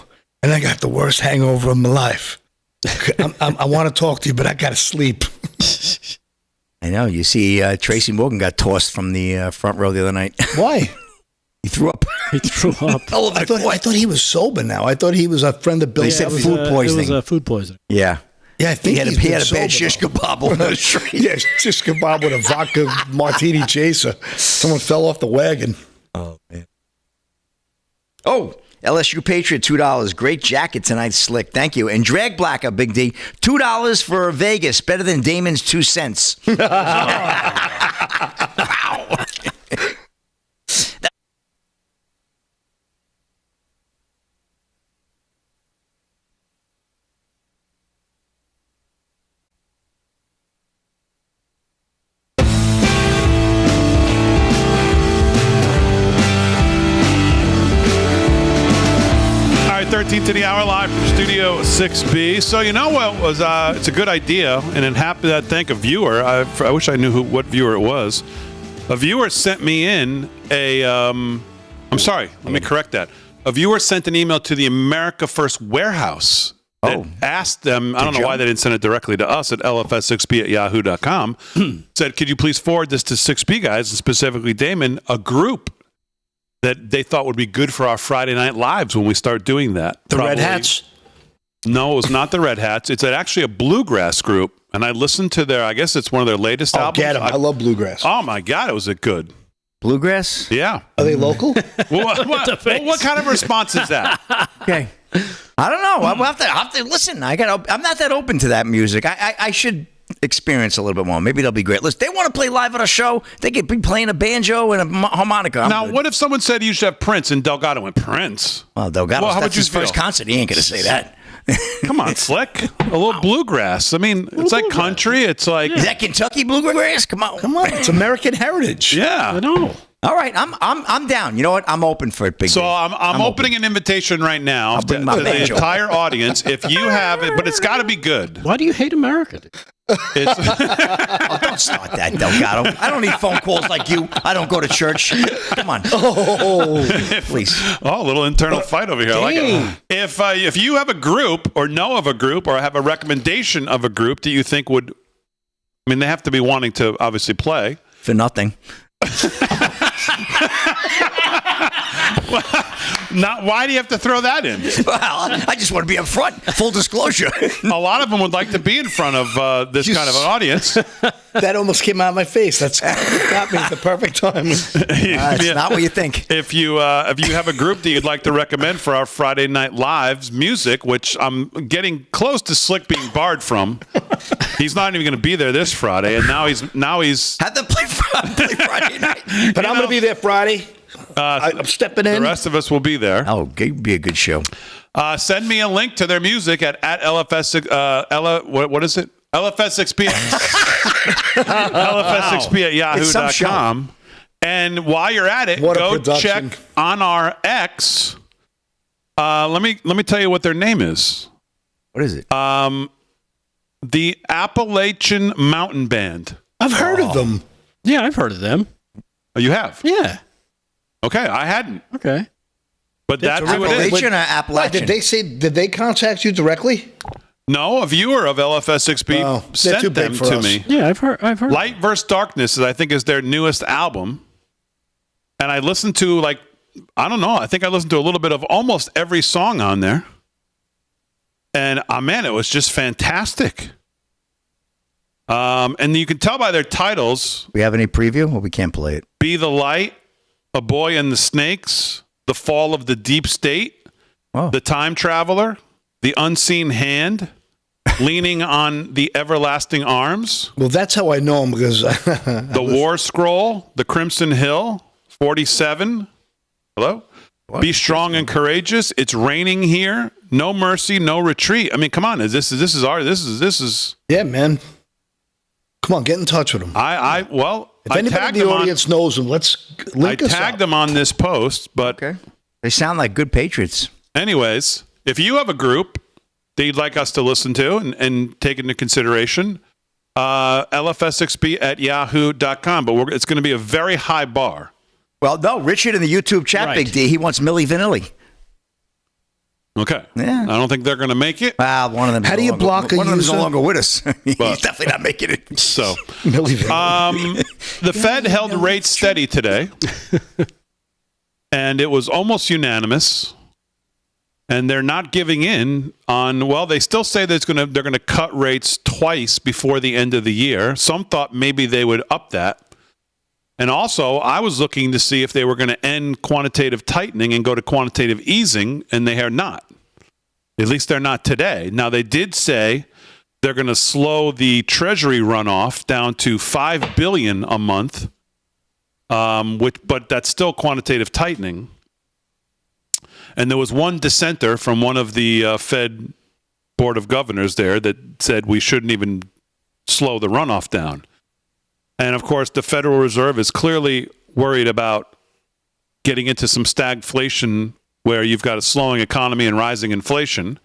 And I got the worst hangover of my life. I want to talk to you, but I got to sleep. I know. You see, Tracy Morgan got tossed from the front row the other night. Why? He threw up. He threw up. I thought he was sober now. I thut he was a friend of Bill. They said food poisoning. It was food poisoning. Yeah. Yeah, I think he had a bad shish kebab on the street. Yeah, shish kebab with a vodka martini chaser. Someone fell off the wagon. Oh, man. Oh, LSU Patriot, $2. Great jacket tonight, Slick. Thank you. And Drag Blacker, Big D, $2 for Vegas. Better than Damon's 2 cents. Wow. 14th to the hour, live from Studio 6B. So you know what was? It's a good idea, and it happened. I think a viewer. I wish I knew what viewer it was. A viewer sent me in a. I'm sorry. Let me correct that. A viewer sent an email to the America First warehouse that asked them. I don't know why they didn't send it directly to us at lfs6b@yahoo.com. Said, could you please forward this to 6B guys, and specifically Damon, a group that they thought would be good for our Friday Night Lives when we start doing that. The Red Hats? No, it was not the Red Hats. It's actually a bluegrass group, and I listened to I guess it's one of their latest albums. Get them. I love bluegrass. Oh, my God, was it good. Bluegrass? Yeah. Are they local? What kind of response is that? Okay. I don't know. I'll have to listen. I'm not that open to that music. I should experience a little bit more. Maybe they'll be great. Listen, they want to play live at a show. They could be playing a banjo and a harmonica. Now, what if someone said you should have Prince and Delgado went, Prince? Well, Delgado, how would that's you his first feel? concert. He ain't going to say that. Come on, Slick. A little bluegrass. I mean, it's like country. It's like... Is that Kentucky bluegrass? Come on. It's American heritage. Yeah. I know. All right, I'm down. You know what? I'm open for it, Big So D. I'm opening an invitation right now to the entire audience. If you have it, but it's got to be good. Why do you hate America? Don't start that, Delgado. I don't need phone calls like you. I don't go to church. Come on. Please. Oh, a little internal fight over here. I like it. If you have a group or know of a group or have a recommendation of a group that you think would, I mean, they have to be wanting to obviously play. For nothing. Why do you have to throw that in? Well, I just want to be up front. Full disclosure. A lot of them would like to be in front of this kind of an audience. That almost came out of my face. That got me at the perfect time. It's not what you think. If you have a group that you'd like to recommend for our Friday Night Live's music, which I'm getting close to Slick being barred from. He's not even going to be there this Friday, and now he's have them play Friday night. But I'm going to be there Friday. I'm stepping in. The rest of us will be there. Oh, it'd be a good show. Send me a link to their music at LFS. What is it? LFS6B. LFS6B at yahoo.com. And while you're at it, go check on our X. Let me tell you what their name is. What is it? The Appalachian Mountain Band. I've heard of them. Yeah, I've heard of them. Oh, you have? Yeah. Okay, I hadn't. Okay. But that's who it is. Appalachian or Appalachian? Did they contact you directly? No, a viewer of LFS6B sent them to me. Yeah, I've heard. Light vs. Darkness, I think, is their newest album. And I listened to, I think I listened to a little bit of almost every song on there. And, man, it was just fantastic. And you can tell by their titles. We have any preview? Well, we can't play it. Be the Light, A Boy and the Snakes, The Fall of the Deep State, The Time Traveler, The Unseen Hand, Leaning on the Everlasting Arms. Well, that's how I know them because The War Scroll, The Crimson Hill, 47. Hello? What? Be Strong and Courageous. It's Raining Here. No Mercy, No Retreat. I mean, come on. This is. Yeah, man. Come on, get in touch with them. If anybody in the audience knows them, let's link us up. I tagged them on this post, but they sound like good patriots. Anyways, if you have a group that you'd like us to listen to and take into consideration, LFS6B at yahoo.com. But it's going to be a very high bar. Well, no, Richard in the YouTube chat, Big D, he wants Milli Vanilli. Okay. Yeah. I don't think they're going to make it. Well, one of them. How do you block a user? One of them's no longer with us. He's definitely not making it. So, Milli Vanilli. The Fed held rates steady today, and it was almost unanimous. And they're not giving in on. Well, they still say they're going to cut rates twice before the end of the year. Some thought maybe they would up that. And also, I was looking to see if they were going to end quantitative tightening and go to quantitative easing, and they are not. At least they're not today. Now, they did say they're going to slow the Treasury runoff down to $5 billion a month, but that's still quantitative tightening. And there was one dissenter from one of the Fed Board of Governors there that said we shouldn't even slow the runoff down. And, of course, the Federal Reserve is clearly worried about getting into some stagflation where you've got a slowing economy and rising inflation.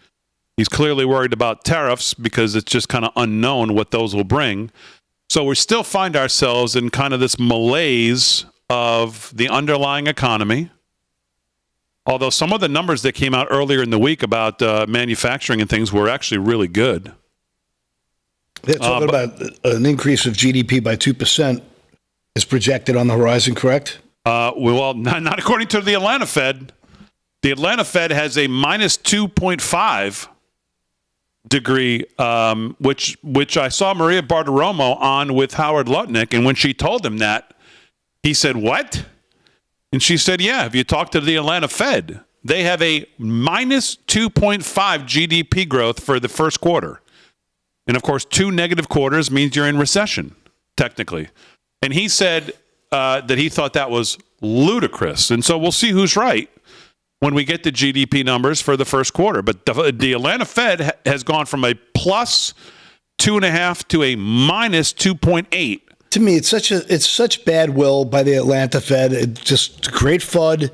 He's clearly worried about tariffs because it's just kind of unknown what those will bring. So we still find ourselves in kind of this malaise of the underlying economy. Although some of the numbers that came out earlier in the week about manufacturing and things were actually really good. They're talking about an increase of GDP by 2% is projected on the horizon, correct? Well, not according to the Atlanta Fed. The Atlanta Fed has a minus 2.5 degree, which I saw Maria Bartiromo on with Howard Lutnick, and when she told him that, he said, "What?" And she said, "Yeah, have you talked to the Atlanta Fed? They have a minus 2.5 GDP growth for the first quarter. And, of course, 2 negative quarters means you're in recession, technically." And he said that he thought that was ludicrous. And so we'll see who's right when we get the GDP numbers for the first quarter. But the Atlanta Fed has gone from a plus 2.5 to a minus 2.8. To me, it's such bad will by the Atlanta Fed. It's just great FUD.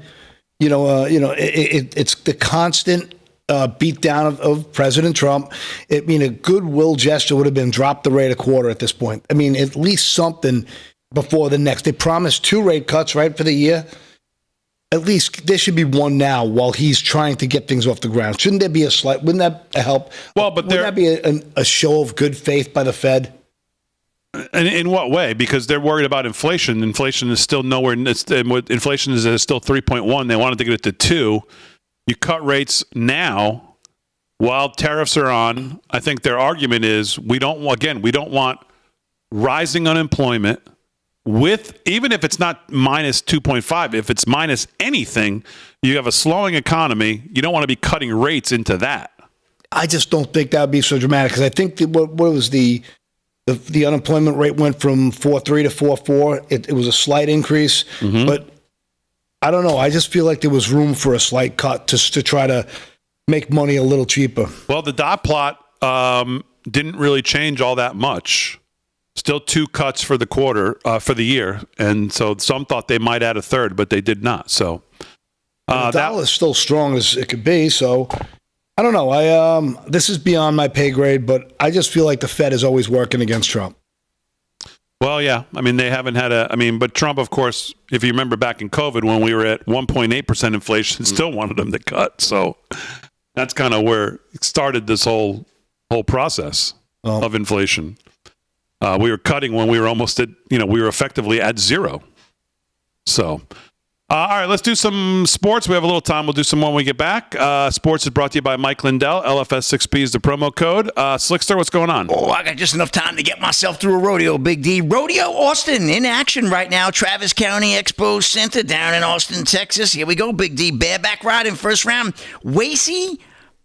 It's the constant beat down of President Trump. A goodwill gesture would have been drop the rate a quarter at this point. I mean, at least something before the next. They promised 2 rate cuts, right, for the year. At least there should be one now while he's trying to get things off the ground. Shouldn't there be wouldn't that help? Well, but wouldn't that be a show of good faith by the Fed? And in what way? Because they're worried about inflation. Inflation is still nowhere. Inflation is still 3.1. They wanted to get it to 2. You cut rates now while tariffs are on. I think their argument is we don't want rising unemployment. Even if it's not minus 2.5, if it's minus anything, you have a slowing economy. You don't want to be cutting rates into that. I just don't think that would be so dramatic because I think what was the unemployment rate went from 4.3 to 4.4. It was a slight increase, but I don't know. I just feel like there was room for a slight cut to try to make money a little cheaper. Well, the dot plot didn't really change all that much. Still 2 cuts for the quarter, for the year. And so some thought they might add a third, but they did not. So the dollar is still strong as it could be. So I don't know. This is beyond my pay grade, but I just feel like the Fed is always working against Trump. Well, yeah. I mean, they haven't had but Trump, of course, if you remember back in COVID when we were at 1.8% inflation, still wanted them to cut. So that's kind of where it started this whole process of inflation. We were cutting when we were almost at, we were effectively at 0. So, all right, let's do some sports. We have a little time. We'll do some when we get back. Sports is brought to you by Mike Lindell. LFS6P is the promo code. Slickster, what's going on? Oh, I got just enough time to get myself through a rodeo, Big D. Rodeo Austin in action right now. Travis County Expo Center down in Austin, Texas. Here we go, Big D. Bareback riding first round.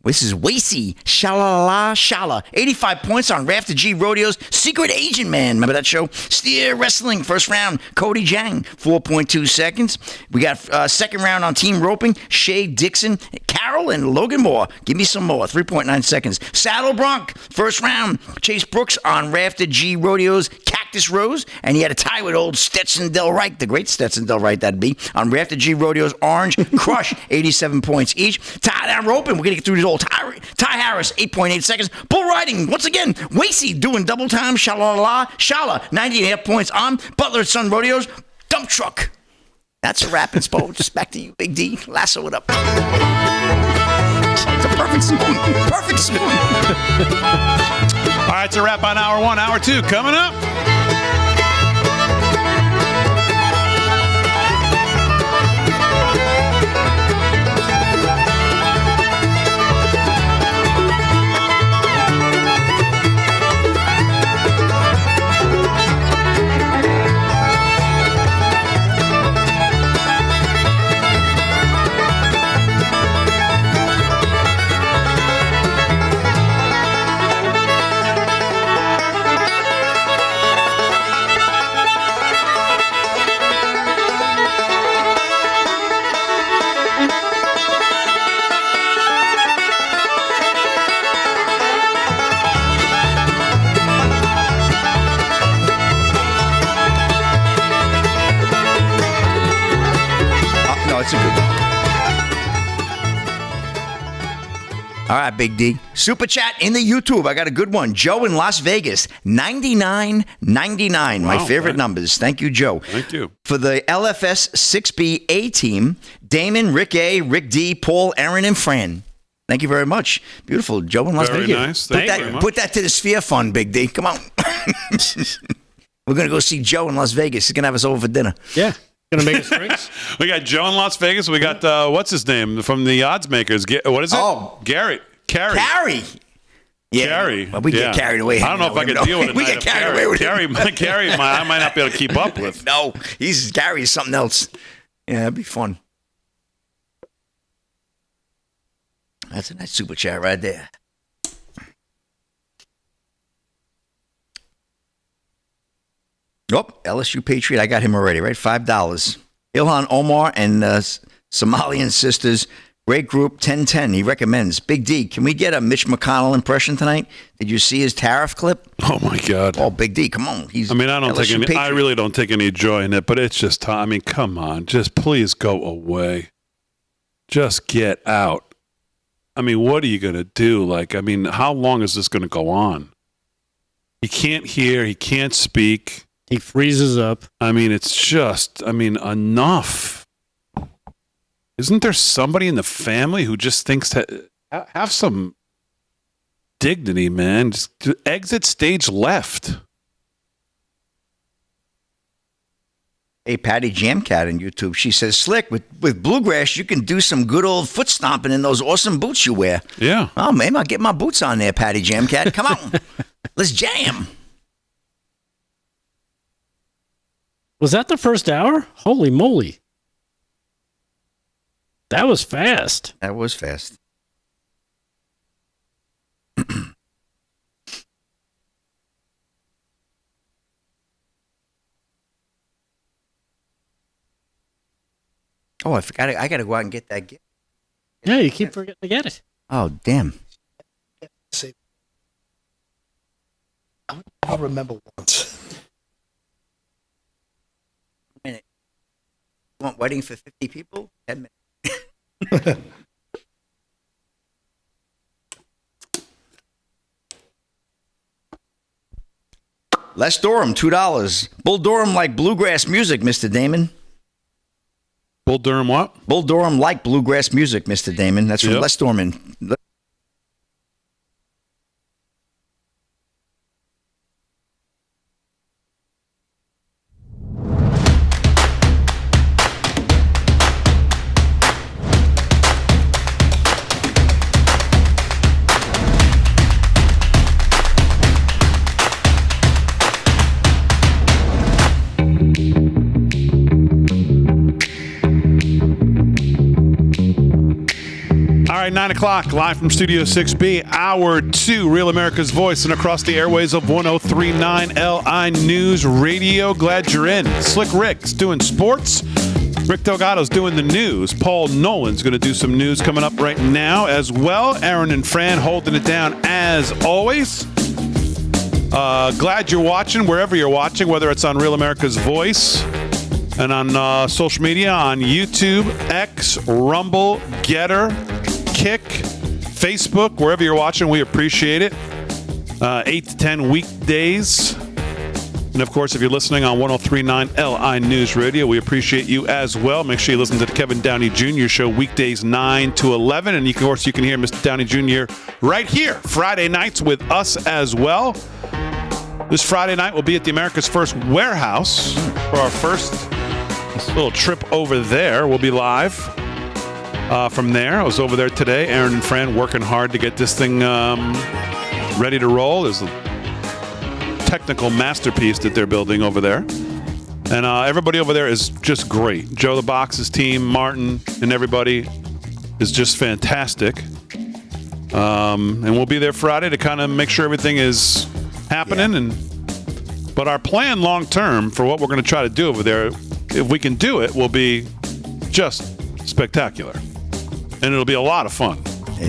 This is Wasey, Shalala Shala. 85 points on Rafter G Rodeo's Secret Agent Man. Remember that show? Steer Wrestling, first round, Cody Jang, 4.2 seconds. We got second round on Team Roping, Shay Dixon, Carol, and Logan Moore. Give me some more, 3.9 seconds. Saddle Bronc, first round, Chase Brooks on Rafter G Rodeo's Cactus Rose, and he had a tie with old Stetson Del Wright, the great Stetson Del Wright that'd be, on Rafter G Rodeo's Orange Crush, 87 points each. Tie down Roping, we're going to get through this old Ty Harris, 8.8 seconds. Bull riding, once again, Wasey doing double time. Shala, 98 points on Butler Son Rodeo's Dump Truck. That's a wrap in sports. Back to you, Big D. Lasso it up. It's a perfect spoon. Perfect spoon. All right, it's a wrap on hour 1. Hour 2 coming up. All right, Big D. Super chat in the YouTube. I got a good one. Joe in Las Vegas, 99.99. My favorite numbers. Thank you, Joe. Thank you. For the LFS 6B A team, Damon, Rick A, Rick D, Paul, Aaron, and Fran. Thank you very much. Beautiful. Joe in Las Vegas. Very nice. Thank you very much. Put that to the Sphere Fund, Big D. Come on. We're going to go see Joe in Las Vegas. He's going to have us over for dinner. Yeah. Going to make us drinks? We got Joe in Las Vegas. We got, what's his name from the odds makers? What is it? Oh. Carrie. Yeah. Carrie. Well, we get carried away. I don't know if I can deal with it. We get carried away with Carrie, I might not be able to keep up with. No, Gary's something else. Yeah, that'd be fun. That's a nice super chat right there. Oh, LSU Patriot. I got him already, right? $5. Ilhan Omar and Somalian Sisters. Great group, 1010. He recommends. Big D, can we get a Mitch McConnell impression tonight? Did you see his tariff clip? Oh, my God. Oh, Big D, come on. I really don't take any joy in it, but it's just time. I mean, come on. Just please go away. Just get out. I mean, what are you going to do? How long is this going to go on? He can't hear. He can't speak. He freezes up. I mean, it's just, enough. Isn't there somebody in the family who just thinks that have some dignity, man? Just exit stage left. Hey, Patty Jamcat on YouTube. She says, Slick, with Bluegrass, you can do some good old foot stomping in those awesome boots you wear. Yeah. Oh, maybe I'll get my boots on there, Patty Jamcat. Come on. Let's jam. Was that the first hour? Holy moly. That was fast. That was fast. Oh, I forgot. I got to go out and get that gift. Yeah, you keep forgetting to get it. Oh, damn. I'll remember once. A minute. You want wedding for 50 people? 10 minutes. Les Durham, $2. Bull Durham like bluegrass music, Mr. Damon. Bull Durham what? Bull Durham like bluegrass music, Mr. Damon. That's from Les Durham. All right, 9 o'clock, live from Studio 6B, Hour 2, Real America's Voice, and across the airways of 103.9 LI News Radio. Glad you're in. Slick Rick's doing sports. Rick Delgado's doing the news. Paul Nolan's going to do some news coming up right now as well. Aaron and Fran holding it down as always. Glad you're watching wherever you're watching, whether it's on Real America's Voice and on social media, on YouTube, X, Rumble, Getter, Kick, Facebook, wherever you're watching, we appreciate it. 8 to 10 weekdays. And, of course, if you're listening on 103.9 LI News Radio, we appreciate you as well. Make sure you listen to the Kevin Downey Jr. Show weekdays 9 to 11. And, of course, you can hear Mr. Downey Jr. right here Friday nights with us as well. This Friday night, we'll be at the America's First Warehouse for our first little trip over there. We'll be live from there. I was over there today. Aaron and Fran working hard to get this thing ready to roll. There's a technical masterpiece that they're building over there. And everybody over there is just great. Joe the Box's team, Martin, and everybody is just fantastic. And we'll be there Friday to kind of make sure everything is happening. But our plan long term for what we're going to try to do over there, if we can do it, will be just spectacular. And it'll be a lot of fun.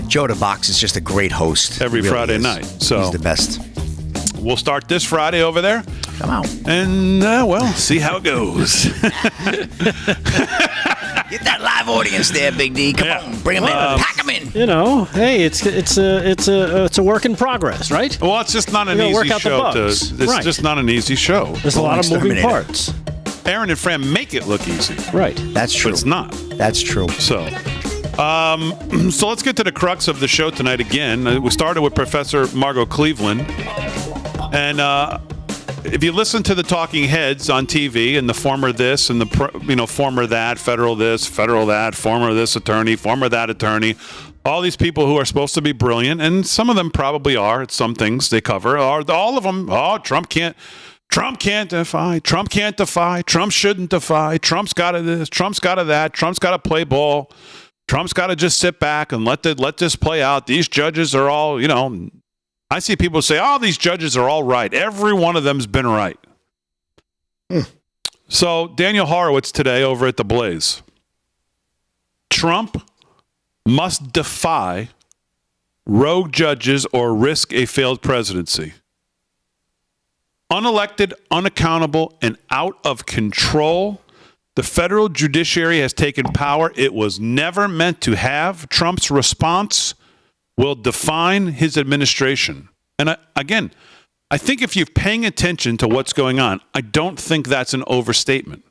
Joe the Box is just a great host. Every really Friday night. So he's the best. We'll start this Friday over there. Come on. And, see how it goes. Get that live audience there, Big D. Come on, bring them in, pack them in. You know, hey, it's a work in progress, right? Well, it's just not an easy show. It's just not an easy show. There's a lot of moving parts. Aaron and Fran make it look easy. Right. That's true. But it's not. That's true. So let's get to the crux of the show tonight again. We started with Professor Margot Cleveland. And if you listen to the talking heads on TV and the former this and the former that, federal this, federal that, former this attorney, former that attorney, all these people who are supposed to be brilliant, and some of them probably are at some things they cover, are all of them, Trump can't defy, Trump can't defy, Trump shouldn't defy, Trump's got to this, Trump's got to that, Trump's got to play ball, Trump's got to just sit back and let this play out. These judges are all, I see people say, these judges are all right. Every one of them's been right. So Daniel Horowitz today over at the Blaze. Trump must defy rogue judges or risk a failed presidency. Unelected, unaccountable, and out of control, the federal judiciary has taken power it was never meant to have. Trump's response will define his administration. And again, I think if you're paying attention to what's going on, I don't think that's an overstatement.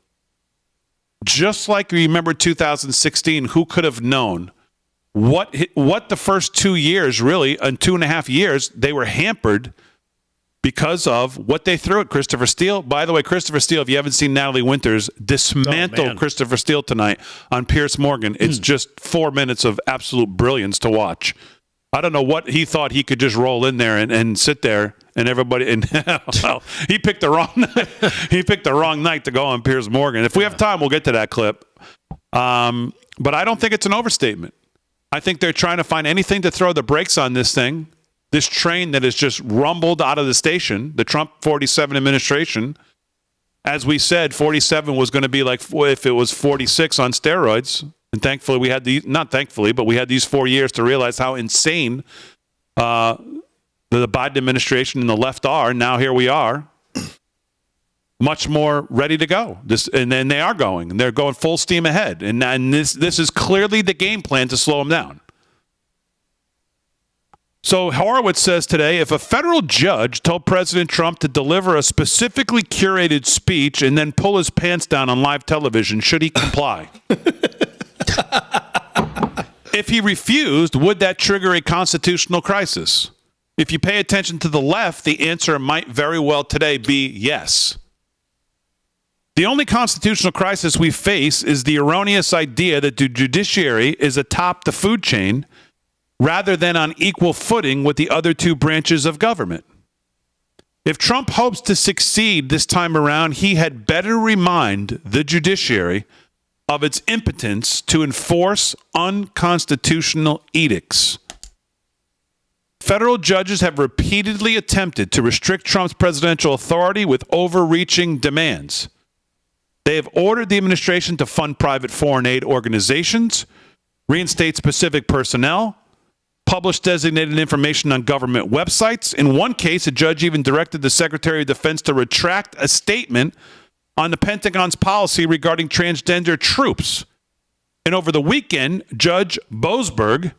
Just like you remember 2016, who could have known what the first 2 years, really, and 2.5 years, they were hampered because of what they threw at Christopher Steele. By the way, Christopher Steele, if you haven't seen Natalie Winters dismantle Christopher Steele tonight on Piers Morgan, it's just 4 minutes of absolute brilliance to watch. I don't know what he thought he could just roll in there and sit there and everybody. And well, he picked the wrong night. He picked the wrong night to go on Piers Morgan. If we have time, we'll get to that clip. But I don't think it's an overstatement. I think they're trying to find anything to throw the brakes on this thing. This train that has just rumbled out of the station, the Trump 47 administration. As we said, 47 was going to be like if it was 46 on steroids. And thankfully, we had we had these 4 years to realize how insane the Biden administration and the left are. And now here we are, much more ready to go. And then they are going, and they're going full steam ahead. And this is clearly the game plan to slow them down. So Horowitz says today, if a federal judge told President Trump to deliver a specifically curated speech and then pull his pants down on live television, should he comply? If he refused, would that trigger a constitutional crisis? If you pay attention to the left, the answer might very well today be yes. The only constitutional crisis we face is the erroneous idea that the judiciary is atop the food chain rather than on equal footing with the other two branches of government. If Trump hopes to succeed this time around, he had better remind the judiciary of its impotence to enforce unconstitutional edicts. Federal judges have repeatedly attempted to restrict Trump's presidential authority with overreaching demands. They have ordered the administration to fund private foreign aid organizations, reinstate specific personnel, publish designated information on government websites. In one case, a judge even directed the Secretary of Defense to retract a statement on the Pentagon's policy regarding transgender troops. And over the weekend, Judge Boasberg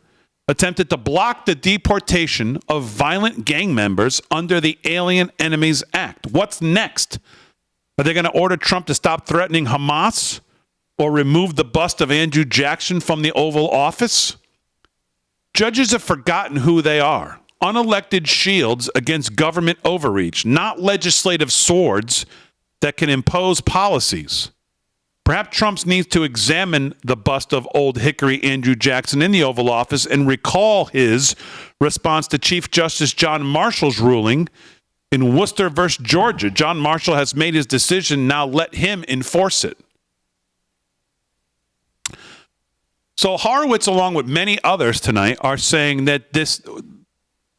attempted to block the deportation of violent gang members under the Alien Enemies Act. What's next? Are they going to order Trump to stop threatening Hamas or remove the bust of Andrew Jackson from the Oval Office? Judges have forgotten who they are. Unelected shields against government overreach, not legislative swords that can impose policies. Perhaps Trump needs to examine the bust of Old Hickory Andrew Jackson in the Oval Office and recall his response to Chief Justice John Marshall's ruling in Worcester versus Georgia. John Marshall has made his decision. Now let him enforce it. So Horowitz, along with many others tonight, are saying that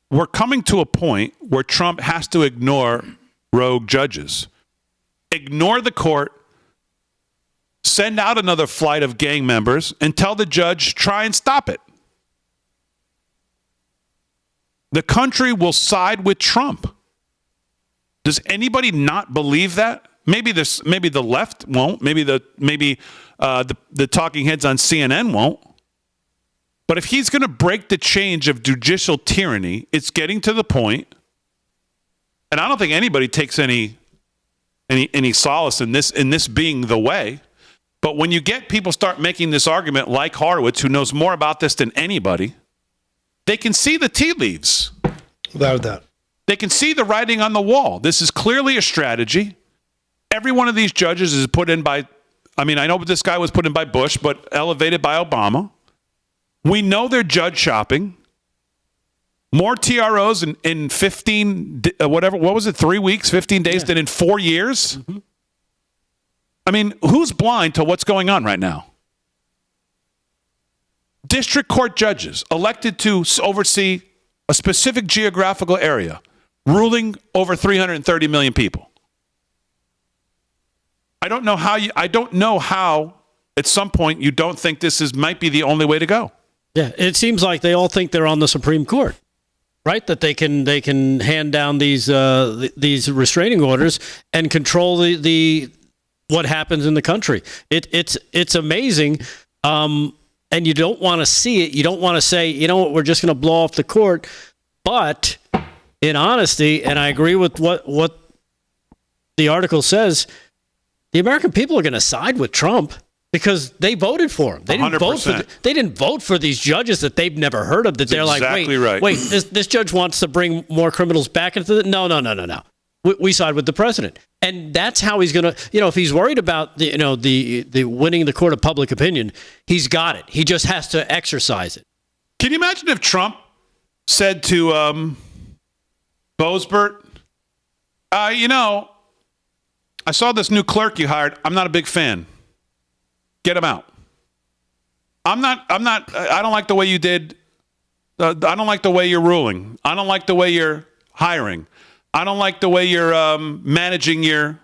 we're coming to a point where Trump has to ignore rogue judges, ignore the court, send out another flight of gang members, and tell the judge, try and stop it. The country will side with Trump. Does anybody not believe that? Maybe the left won't. Maybe the talking heads on CNN won't. But if he's going to break the change of judicial tyranny, it's getting to the point, and I don't think anybody takes any solace in this being the way. But when you get people start making this argument, like Horowitz, who knows more about this than anybody, they can see the tea leaves. Without that, they can see the writing on the wall. This is clearly a strategy. Every one of these judges is put in by. I mean, I know this guy was put in by Bush, but elevated by Obama. We know they're judge shopping. More TROs in 15, whatever, what was it, 3 weeks, 15 days than in 4 years? Mm-hmm. I mean, who's blind to what's going on right now? District court judges elected to oversee a specific geographical area, ruling over 330 million people. I don't know how at some point you don't think this might be the only way to go. Yeah, it seems like they all think they're on the Supreme Court, right? That they can hand down these restraining orders and control the what happens in the country. It's amazing, and you don't want to see it. You don't want to say, you know what, we're just going to blow off the court. But in honesty, and I agree with what the article says, the American people are going to side with Trump. Because they voted for him. They didn't vote for these judges that they've never heard of. That they're exactly like, wait, this judge wants to bring more criminals back into the. No. We side with the president, and that's how he's gonna. If he's worried about the winning the court of public opinion, he's got it. He just has to exercise it. Can you imagine if Trump said to Boesbert, I saw this new clerk you hired. I'm not a big fan. Get him out. I don't like the way you did. I don't like the way you're ruling. I don't like the way you're hiring. I don't like the way you're managing your.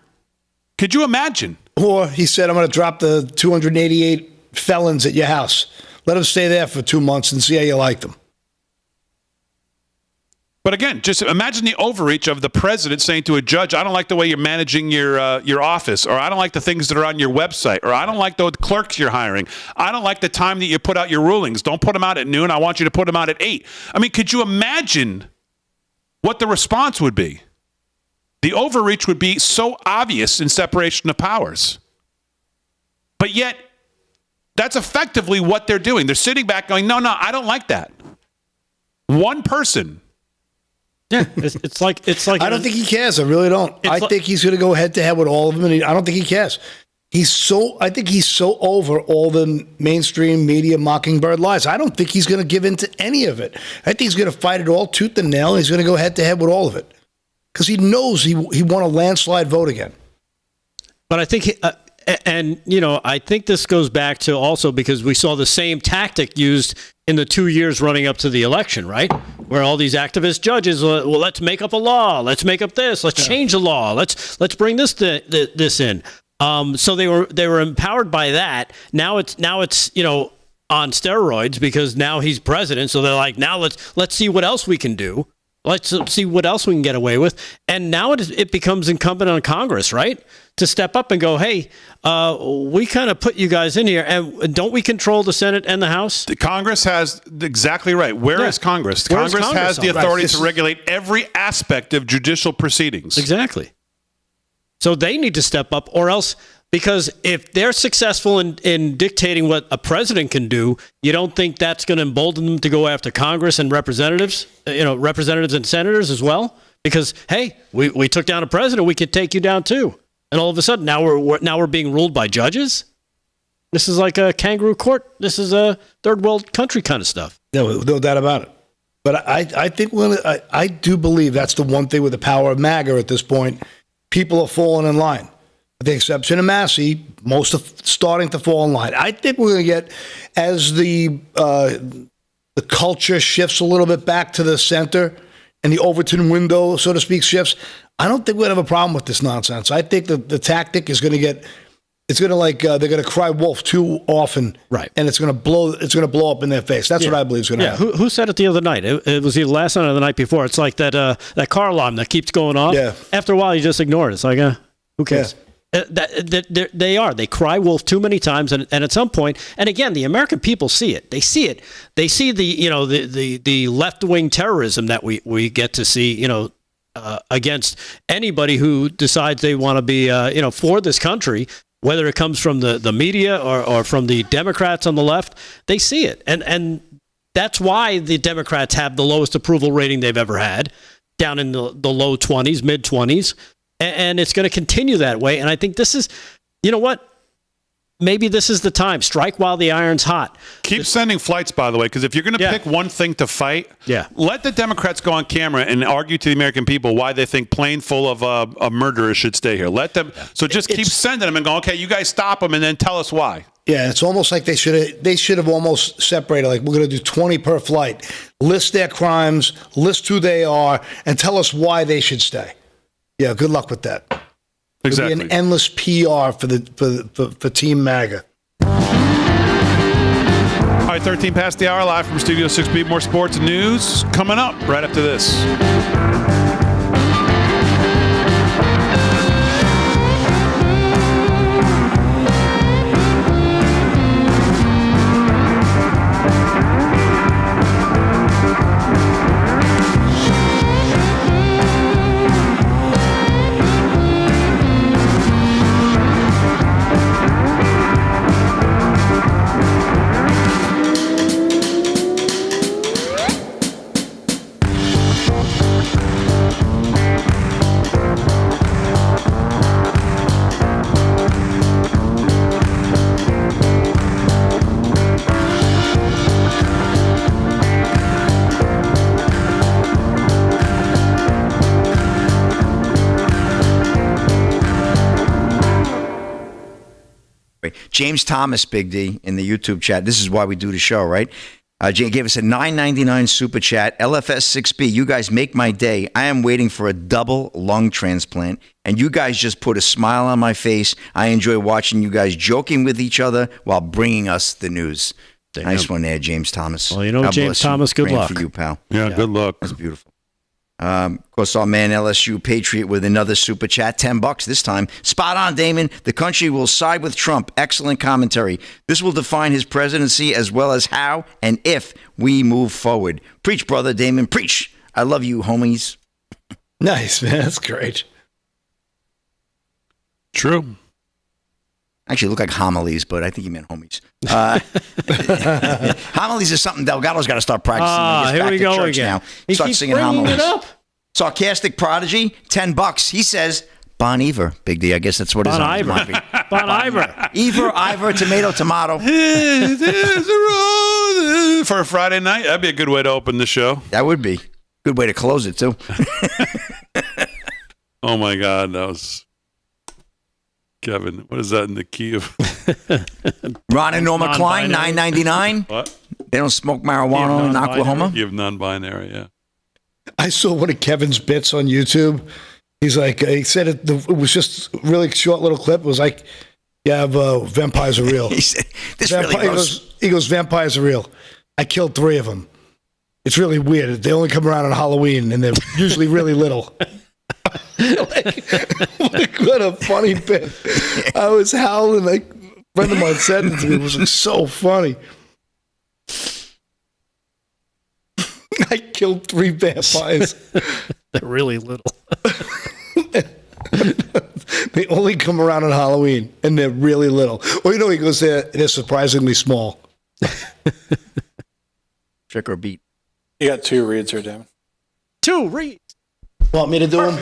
Could you imagine? Or he said, I'm going to drop the 288 felons at your house. Let them stay there for 2 months and see how you like them. But again, just imagine the overreach of the president saying to a judge, I don't like the way you're managing your office, or I don't like the things that are on your website, or I don't like the clerks you're hiring. I don't like the time that you put out your rulings. Don't put them out at noon. I want you to put them out at 8. I mean, could you imagine what the response would be? The overreach would be so obvious in separation of powers. But yet, that's effectively what they're doing. They're sitting back going, no, I don't like that. One person. Yeah, it's like I don't think he cares. I really don't. I think he's going to go head to head with all of them, and I don't think he cares. I think he's so over all the mainstream media mockingbird lies. I don't think he's going to give in to any of it. I think he's going to fight it all tooth and nail, and he's going to go head to head with all of it because he knows he won a landslide vote again. But I think I think this goes back to also because we saw the same tactic used in the 2 years running up to the election, right? Where all these activist judges, well, let's make up a law, let's make up this, let's change the law, let's bring this in. So they were empowered by that. Now it's on steroids because now he's president. So they're like, now let's see what else we can do. Let's see what else we can get away with. And now it becomes incumbent on Congress, right, to step up and go, hey, we kind of put you guys in here. And don't we control the Senate and the House? The Congress has exactly right. Where is Congress? Congress has the authority to regulate every aspect of judicial proceedings. Exactly. So they need to step up or else. Because if they're successful in dictating what a president can do, you don't think that's going to embolden them to go after Congress and representatives and senators as well? Because, hey, we took down a president, we could take you down too. And all of a sudden, now we're being ruled by judges? This is like a kangaroo court. This is a third world country kind of stuff. No doubt about it. But I think I do believe that's the one thing with the power of MAGA at this point. People are falling in line. With the exception of Massey, most are starting to fall in line. I think we're going to get, as the culture shifts a little bit back to the center and the Overton window, so to speak, shifts, I don't think we're going to have a problem with this nonsense. I think the tactic is going to get, it's going to they're going to cry wolf too often. Right. And it's going to blow up in their face. That's what I believe is going to happen. Who said it the other night? It was either last night or the night before. It's like that car alarm that keeps going off. Yeah. After a while, you just ignore it. It's like, who cares? Yeah. They are. They cry wolf too many times, and at some point, and again, the American people see it. They see it. They see the left wing terrorism that we get to see. Against anybody who decides they want to be for this country, whether it comes from the media or from the Democrats on the left. They see it, and that's why the Democrats have the lowest approval rating they've ever had, down in the low 20s, mid 20s. And it's going to continue that way. And I think this is, what? Maybe this is the time. Strike while the iron's hot. Keep sending flights, by the way, because if you're going to pick one thing to fight, let the Democrats go on camera and argue to the American people why they think plane full of murderers should stay here. Let them. So just keep sending them and go, okay, you guys stop them and then tell us why. Yeah, it's almost like they should have almost separated. Like, we're going to do 20 per flight. List their crimes, list who they are, and tell us why they should stay. Yeah, good luck with that. Exactly. It'll be an endless PR for Team MAGA. All right, 13 past the hour, live from Studio 6B. More sports news coming up right after this. James Thomas, Big D, in the YouTube chat. This is why we do the show, right? Jay gave us a $9.99 super chat. LFS6B, you guys make my day. I am waiting for a double lung transplant, and you guys just put a smile on my face. I enjoy watching you guys joking with each other while bringing us the news. Damn. Nice one there, James Thomas. Well, James Thomas, good luck. For you, pal. Yeah, good luck. That's beautiful. Of course, our man LSU Patriot with another super chat, $10 this time. Spot on, Damon. The country will side with Trump. Excellent commentary. This will define his presidency as well as how and if we move forward. Preach, brother Damon. Preach. I love you, homies. Nice, man. That's great. True. Actually, it looked like homilies, but I think he meant homies. Homilies is something Delgado's got to start practicing. Here we go again. Now. Start singing homilies. Sarcastic Prodigy, $10. He says, Bon Iver, Big D. I guess that's what his name might be. Bon Iver. Ivor, tomato. For a Friday night, that'd be a good way to open the show. That would be. Good way to close it, too. Oh, my God. That was... Kevin, what is that in the key of? Ron and Norma Klein, $9.99. What? They don't smoke marijuana in Oklahoma? You have non-binary, yeah. I saw one of Kevin's bits on YouTube. He's like, he said it was just a really short little clip. It was like, yeah, vampires are real. He said, he goes, vampires are real. I killed 3 of them. It's really weird. They only come around on Halloween, and they're usually really little. What a funny bit. I was howling. Like, a friend of mine said it to me. It was so funny. I killed 3 vampires. They're really little. They only come around on Halloween, and they're really little. Well, he goes, they're surprisingly small. Trick or beat. You got 2 reads here, Damon. 2 reads. Want me to do them?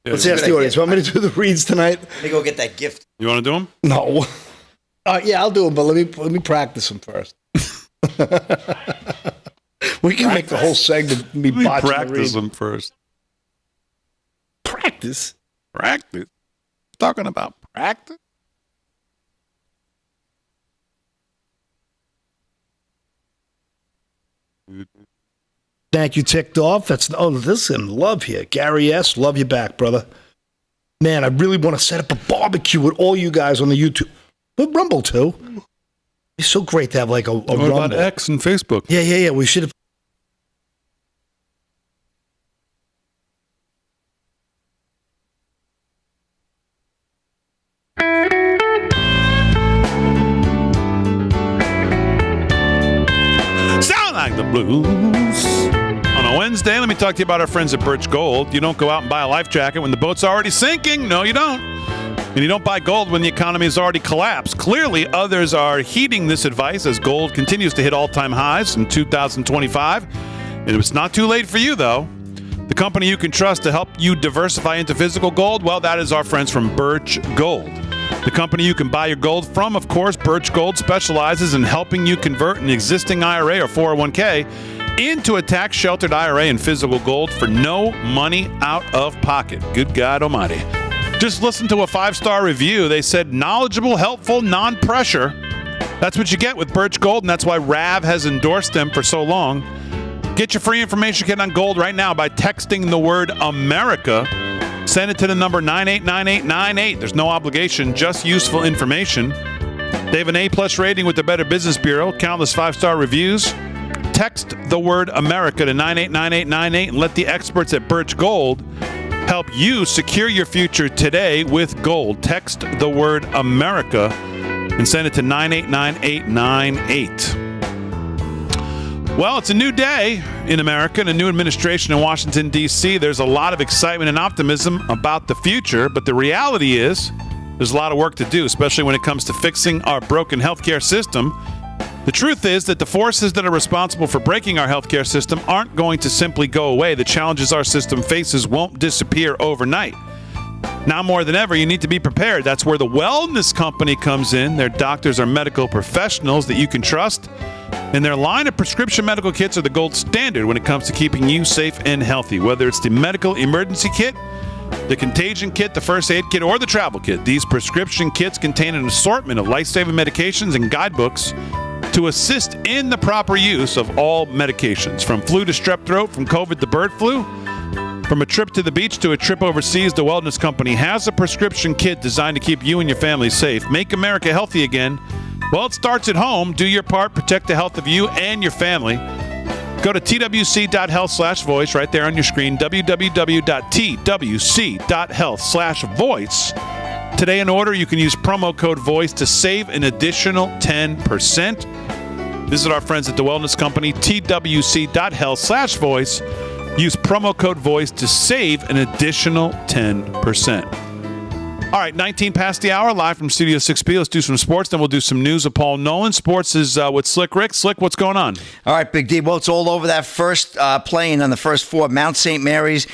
Let's ask the audience. Want me to do the reads tonight? Let me go get that gift. You want to do them? No. Yeah, I'll do them, but let me practice them first. We can make the whole segment me botching the read. Practice them first. Practice? Practice? Talking about practice? Thank you, Ticked Off. This is in love here. Gary S., love you back, brother. Man, I really want to set up a barbecue with all you guys on the YouTube. But Rumble, too. It's so great to have like a what Rumble. About X and Facebook? Yeah. We should have. blues. On a Wednesday, let me talk to you about our friends at Birch Gold. You don't go out and buy a life jacket when the boat's already sinking. No, you don't. And you don't buy gold when the economy has already collapsed. Clearly, others are heeding this advice as gold continues to hit all-time highs in 2025. And it's not too late for you, though. The company you can trust to help you diversify into physical gold, well, that is our friends from Birch Gold. The company you can buy your gold from, of course, Birch Gold specializes in helping you convert an existing IRA or 401k into a tax-sheltered IRA in physical gold for no money out of pocket. Good God Almighty. Just listen to a 5-star review. They said knowledgeable, helpful, non-pressure. That's what you get with Birch Gold, and that's why Rav has endorsed them for so long. Get your free information kit on gold right now by texting the word America. Send it to the number 989898. There's no obligation, just useful information. They have an A+ rating with the Better Business Bureau, countless 5-star reviews. Text the word America to 989898 and let the experts at Birch Gold help you secure your future today with gold. Text the word America and send it to 989898. Well, it's a new day in America and a new administration in Washington, D.C. There's a lot of excitement and optimism about the future, but the reality is there's a lot of work to do, especially when it comes to fixing our broken healthcare system. The truth is that the forces that are responsible for breaking our healthcare system aren't going to simply go away. The challenges our system faces won't disappear overnight. Now more than ever, you need to be prepared. That's where the Wellness Company comes in. Their doctors are medical professionals that you can trust, and their line of prescription medical kits are the gold standard when it comes to keeping you safe and healthy. Whether it's the medical emergency kit, the contagion kit, the first aid kit, or the travel kit, these prescription kits contain an assortment of life-saving medications and guidebooks to assist in the proper use of all medications. From flu to strep throat, from COVID to bird flu, from a trip to the beach to a trip overseas, the Wellness Company has a prescription kit designed to keep you and your family safe. Make America healthy again. Well, it starts at home. Do your part. Protect the health of you and your family. Go to twc.health/voice right there on your screen, www.twc.health/voice. Today in order, you can use promo code VOICE to save an additional 10%. Visit our friends at the Wellness Company, twc.health/voice. Use promo code VOICE to save an additional 10%. All right, 19 past the hour, live from Studio 6B. Let's do some sports, then we'll do some news of Paul Nolan. Sports is with Slick Rick. Slick, what's going on? All right, Big D. Well, it's all over that first playing on the first four. Mount St. Mary's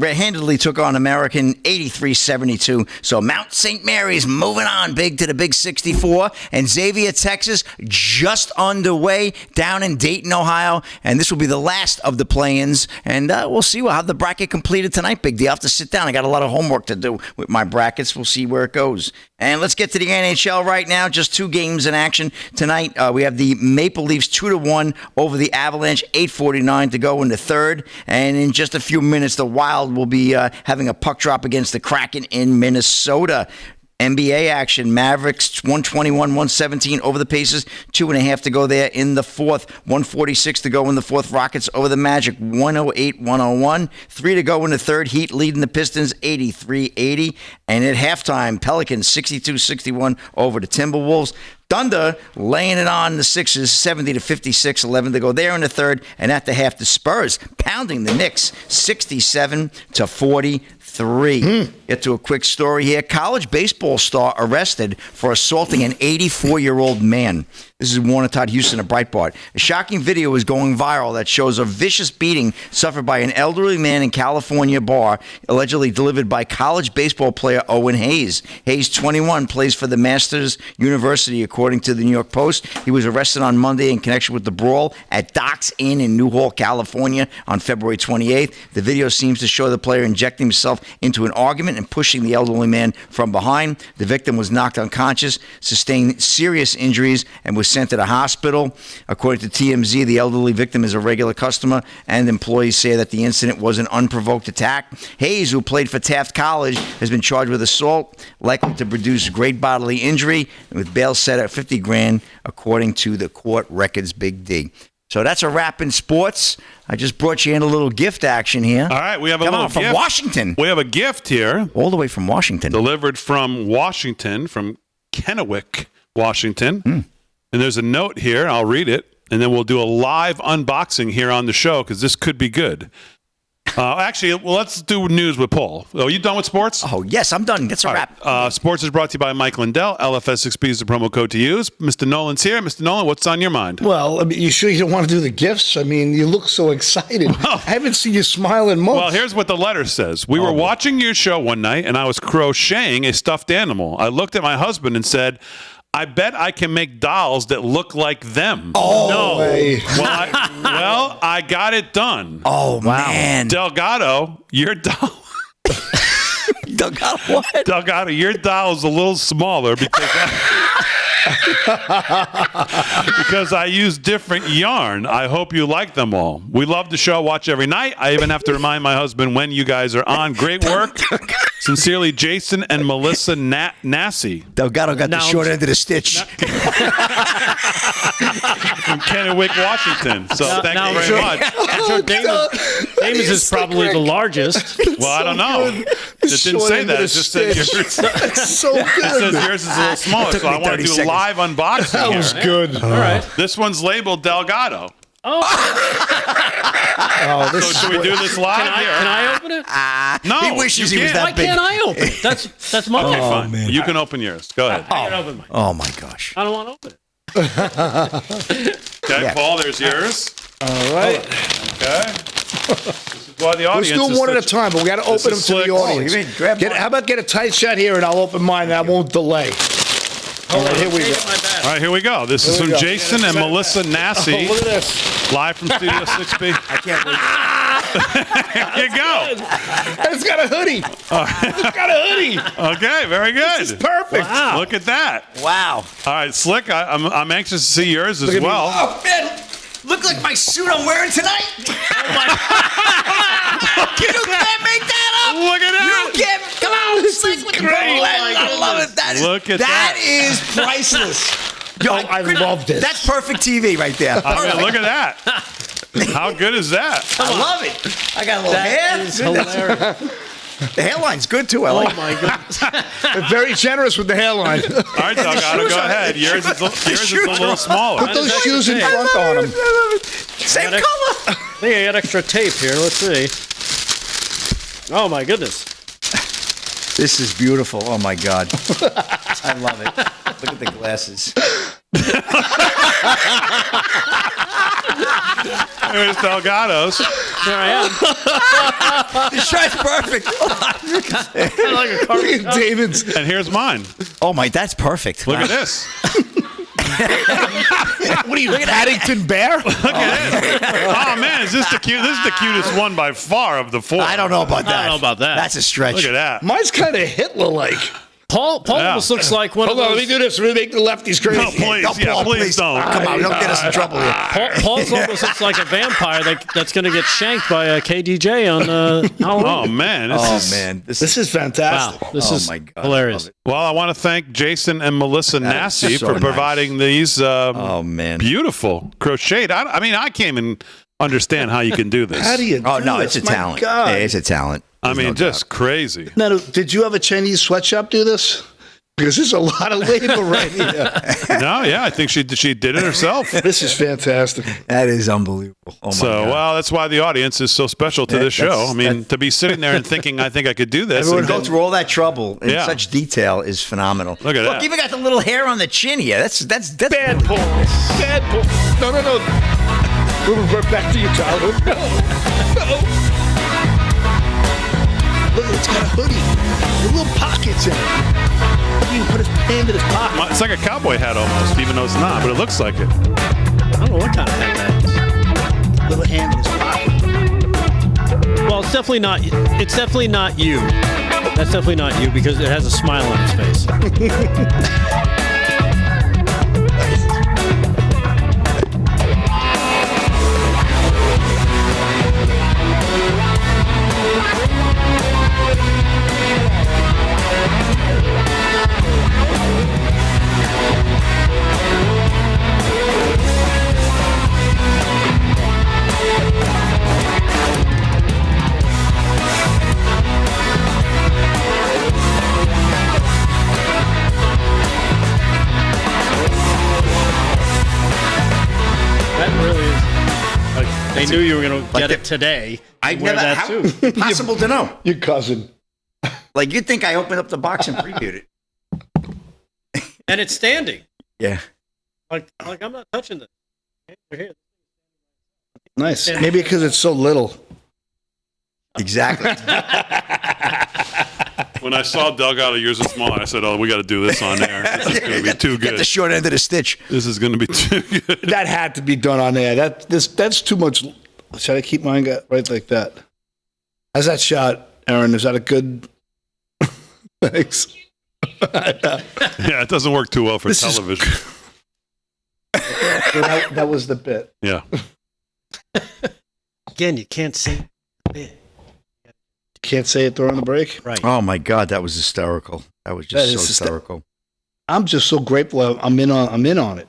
handedly took on American 83-72. So Mount St. Mary's moving on big to the Big 64. And Xavier, Texas, just underway down in Dayton, Ohio. And this will be the last of the play-ins. And we'll see how the bracket completed tonight, Big D. I'll have to sit down. I got a lot of homework to do with my brackets. We'll see where it goes. And let's get to the NHL right now. Just 2 games in action tonight. We have the Maple Leafs 2-1 over the Avalanche, 8:49 to go in the third. And in just a few minutes, the Wild will be having a puck drop against the Kraken in Minnesota. NBA action, Mavericks 121-117 over the Pacers, 2.5 to go there in the fourth, 146 to go in the fourth, Rockets over the Magic, 108-101, 3 to go in the third, Heat leading the Pistons, 83-80, and at halftime, Pelicans 62-61 over the Timberwolves. Thunder laying it on the Sixers, 70-56, 11 to go there in the third, and at the half, the Spurs pounding the Knicks, 67-43. Get to a quick story here. College baseball star arrested for assaulting an 84-year-old man. This is Warner Todd Houston of Breitbart. A shocking video is going viral that shows a vicious beating suffered by an elderly man in California bar, allegedly delivered by college baseball player Owen Hayes. Hayes, 21, plays for the Masters University, according to the New York Post. He was arrested on Monday in connection with the brawl at Docks Inn in Newhall, California on February 28th. The video seems to show the player injecting himself into an argument and pushing the elderly man from behind. The victim was knocked unconscious, sustained serious injuries, and was sent to the hospital. According to TMZ, the elderly victim is a regular customer, and employees say that the incident was an unprovoked attack. Hayes, who played for Taft College, has been charged with assault, likely to produce great bodily injury, with bail set at $50,000, according to the court records, Big D. So that's a wrap in sports. I just brought you in a little gift action here. All right, we have a little gift. From Washington. We have a gift here. All the way from Washington. Delivered from Washington, from Kennewick, Washington. And there's a note here. I'll read it. and then we'll do a live unboxing here on the show because this could be good. Actually, let's do news with Paul. Are you done with sports? Oh, yes, I'm done. That's a wrap. Sports is brought to you by Mike Lindell. LFS6B is the promo code to use. Mr. Nolan's here. Mr. Nolan, what's on your mind? Well, I mean, you sure you don't want to do the gifts? I mean, you look so excited. I haven't seen you smile in months. Well, here's what the letter says. We were watching your show one night, and I was crocheting a stuffed animal. I looked at my husband and said, I bet I can make dolls that look like them. Oh, no. Well, I got it done. Oh, man. Delgado, your doll. Delgado what? Delgado, your doll is a little smaller because I use different yarn. I hope you like them all. We love the show. Watch every night. I even have to remind my husband when you guys are on. Great work. Sincerely, Jason and Melissa Nassi. Delgado got the short end of the stitch. From Kennewick, Washington. So thank you very much. I'm sure Damon's is probably the largest. Well, I don't know. It didn't say that. It just said yours. That's so good. It says yours is a little smaller, so I want to do a live unboxing. That was good. All right. This one's labeled Delgado. Oh, so should we do this live here? can I open it? No. He wishes he was that Why big. can't I open it? That's my Okay, fine. man. You can open yours. Go ahead. I can open mine. Oh, my gosh. I don't want to open it. Okay, Yeah. Paul, there's yours. All right. Okay. This is why the Let's audience do is one at a such- time, but we got to open them is to the slick. audience. Oh, you mean grab mine? How about get a tight shot here, and I'll open mine, and I won't delay. All right, here we go. All right, here we go. This is Here we from go. Jason and Melissa Nassi, Oh, look at this. live from Studio 6B. I can't believe Here you go. And it's got a hoodie. It's got a hoodie. Okay, very good. This is perfect. Wow. Look at that. Wow. All right, Slick, I'm anxious to see yours as at me. well. Oh, man. Look like my suit I'm wearing tonight. You can't make that up. Look at that. You can't. Come on, Slick with the great. gold lens. I love it. Look at that is priceless. Yo, I love this. That's perfect TV right there. I mean, look at that. How good is that? I love it. I got a little hair. That is hilarious. The hairline's good too. I like Oh my goodness. Very generous with the hairline. All right, Delgado, go ahead. Yours is a little smaller. Put those shoes in front on them. Same color. I think I got extra tape here. Let's see. Oh my goodness. This is beautiful. Oh my God. I love it. Look at the glasses. Here's Delgado's. There I am. The shirt's perfect. Like a Look at David's. And here's mine. Oh my, that's perfect. Look at this. What are you, Paddington Bear? Look at it. Oh man, is this the cute? This is the cutest one by far of the four. I don't know about that. I don't know about that. That's a stretch. Look at that. Mine's kind of Hitler-like. Paul almost looks like one Hold of on, those. let me do this. Let me make the lefties crazy. No, please, Don't, yeah, Paul, please don't. Come on, don't get us in trouble here. Paul's almost looks like a vampire that's going to get shanked by a KDJ on Halloween. Oh man, This is fantastic. Wow, this is my God, hilarious. Well, I want to thank Jason and Melissa Nassi so for nice. providing these Oh man. beautiful crocheted. I mean, I can't even understand how you can do this. How do you Oh do no, this? it's a My talent. God. Yeah, it's a talent. I There's mean, no just doubt. crazy. Now, did you have a Chinese sweatshop do this? Because there's a lot of labor right here. No, yeah, I think she did it herself. This is fantastic. That is unbelievable. Oh my So, God. well, that's why the audience is so special to Yeah, this show. that's- I mean, to be sitting there and thinking, I think I could do this. Everyone and go then- through all that trouble in Yeah. such detail is phenomenal. Look at that. Look, even got the little hair on the chin here. That's Bad Paul. Bad Paul. No. We'll revert back to your childhood. No. Look, it's got a hoodie. With little pockets in it. You can put his hand in his pocket. It's like a cowboy hat almost, even though it's not, but it looks like it. I don't know what kind of hat that is. Little hand in his pocket. Well, it's definitely not. It's definitely not you. That's definitely not you because it has a smile on its face. they knew you were going to get it today. I never. How possible to know? Your cousin. Like you'd think I opened up the box and previewed it. And it's standing. Yeah. Like I'm not touching this. Here. Nice. Maybe because it's so little. Exactly. When I saw Delgado yours is smaller, I said, "Oh, we got to do this on air. This is going to be too good. Get the short end of the stitch. This is going to be too good." That had to be done on air. That's too much. Should I keep mine right like that? How's that shot, Aaron? Is that a good? Thanks. Yeah, it doesn't work too well for television. That was the bit. Yeah. Again, you can't say bit. Can't say it during the break? Right. Oh, my God. That was hysterical. That was just so hysterical. I'm just so grateful I'm in on it.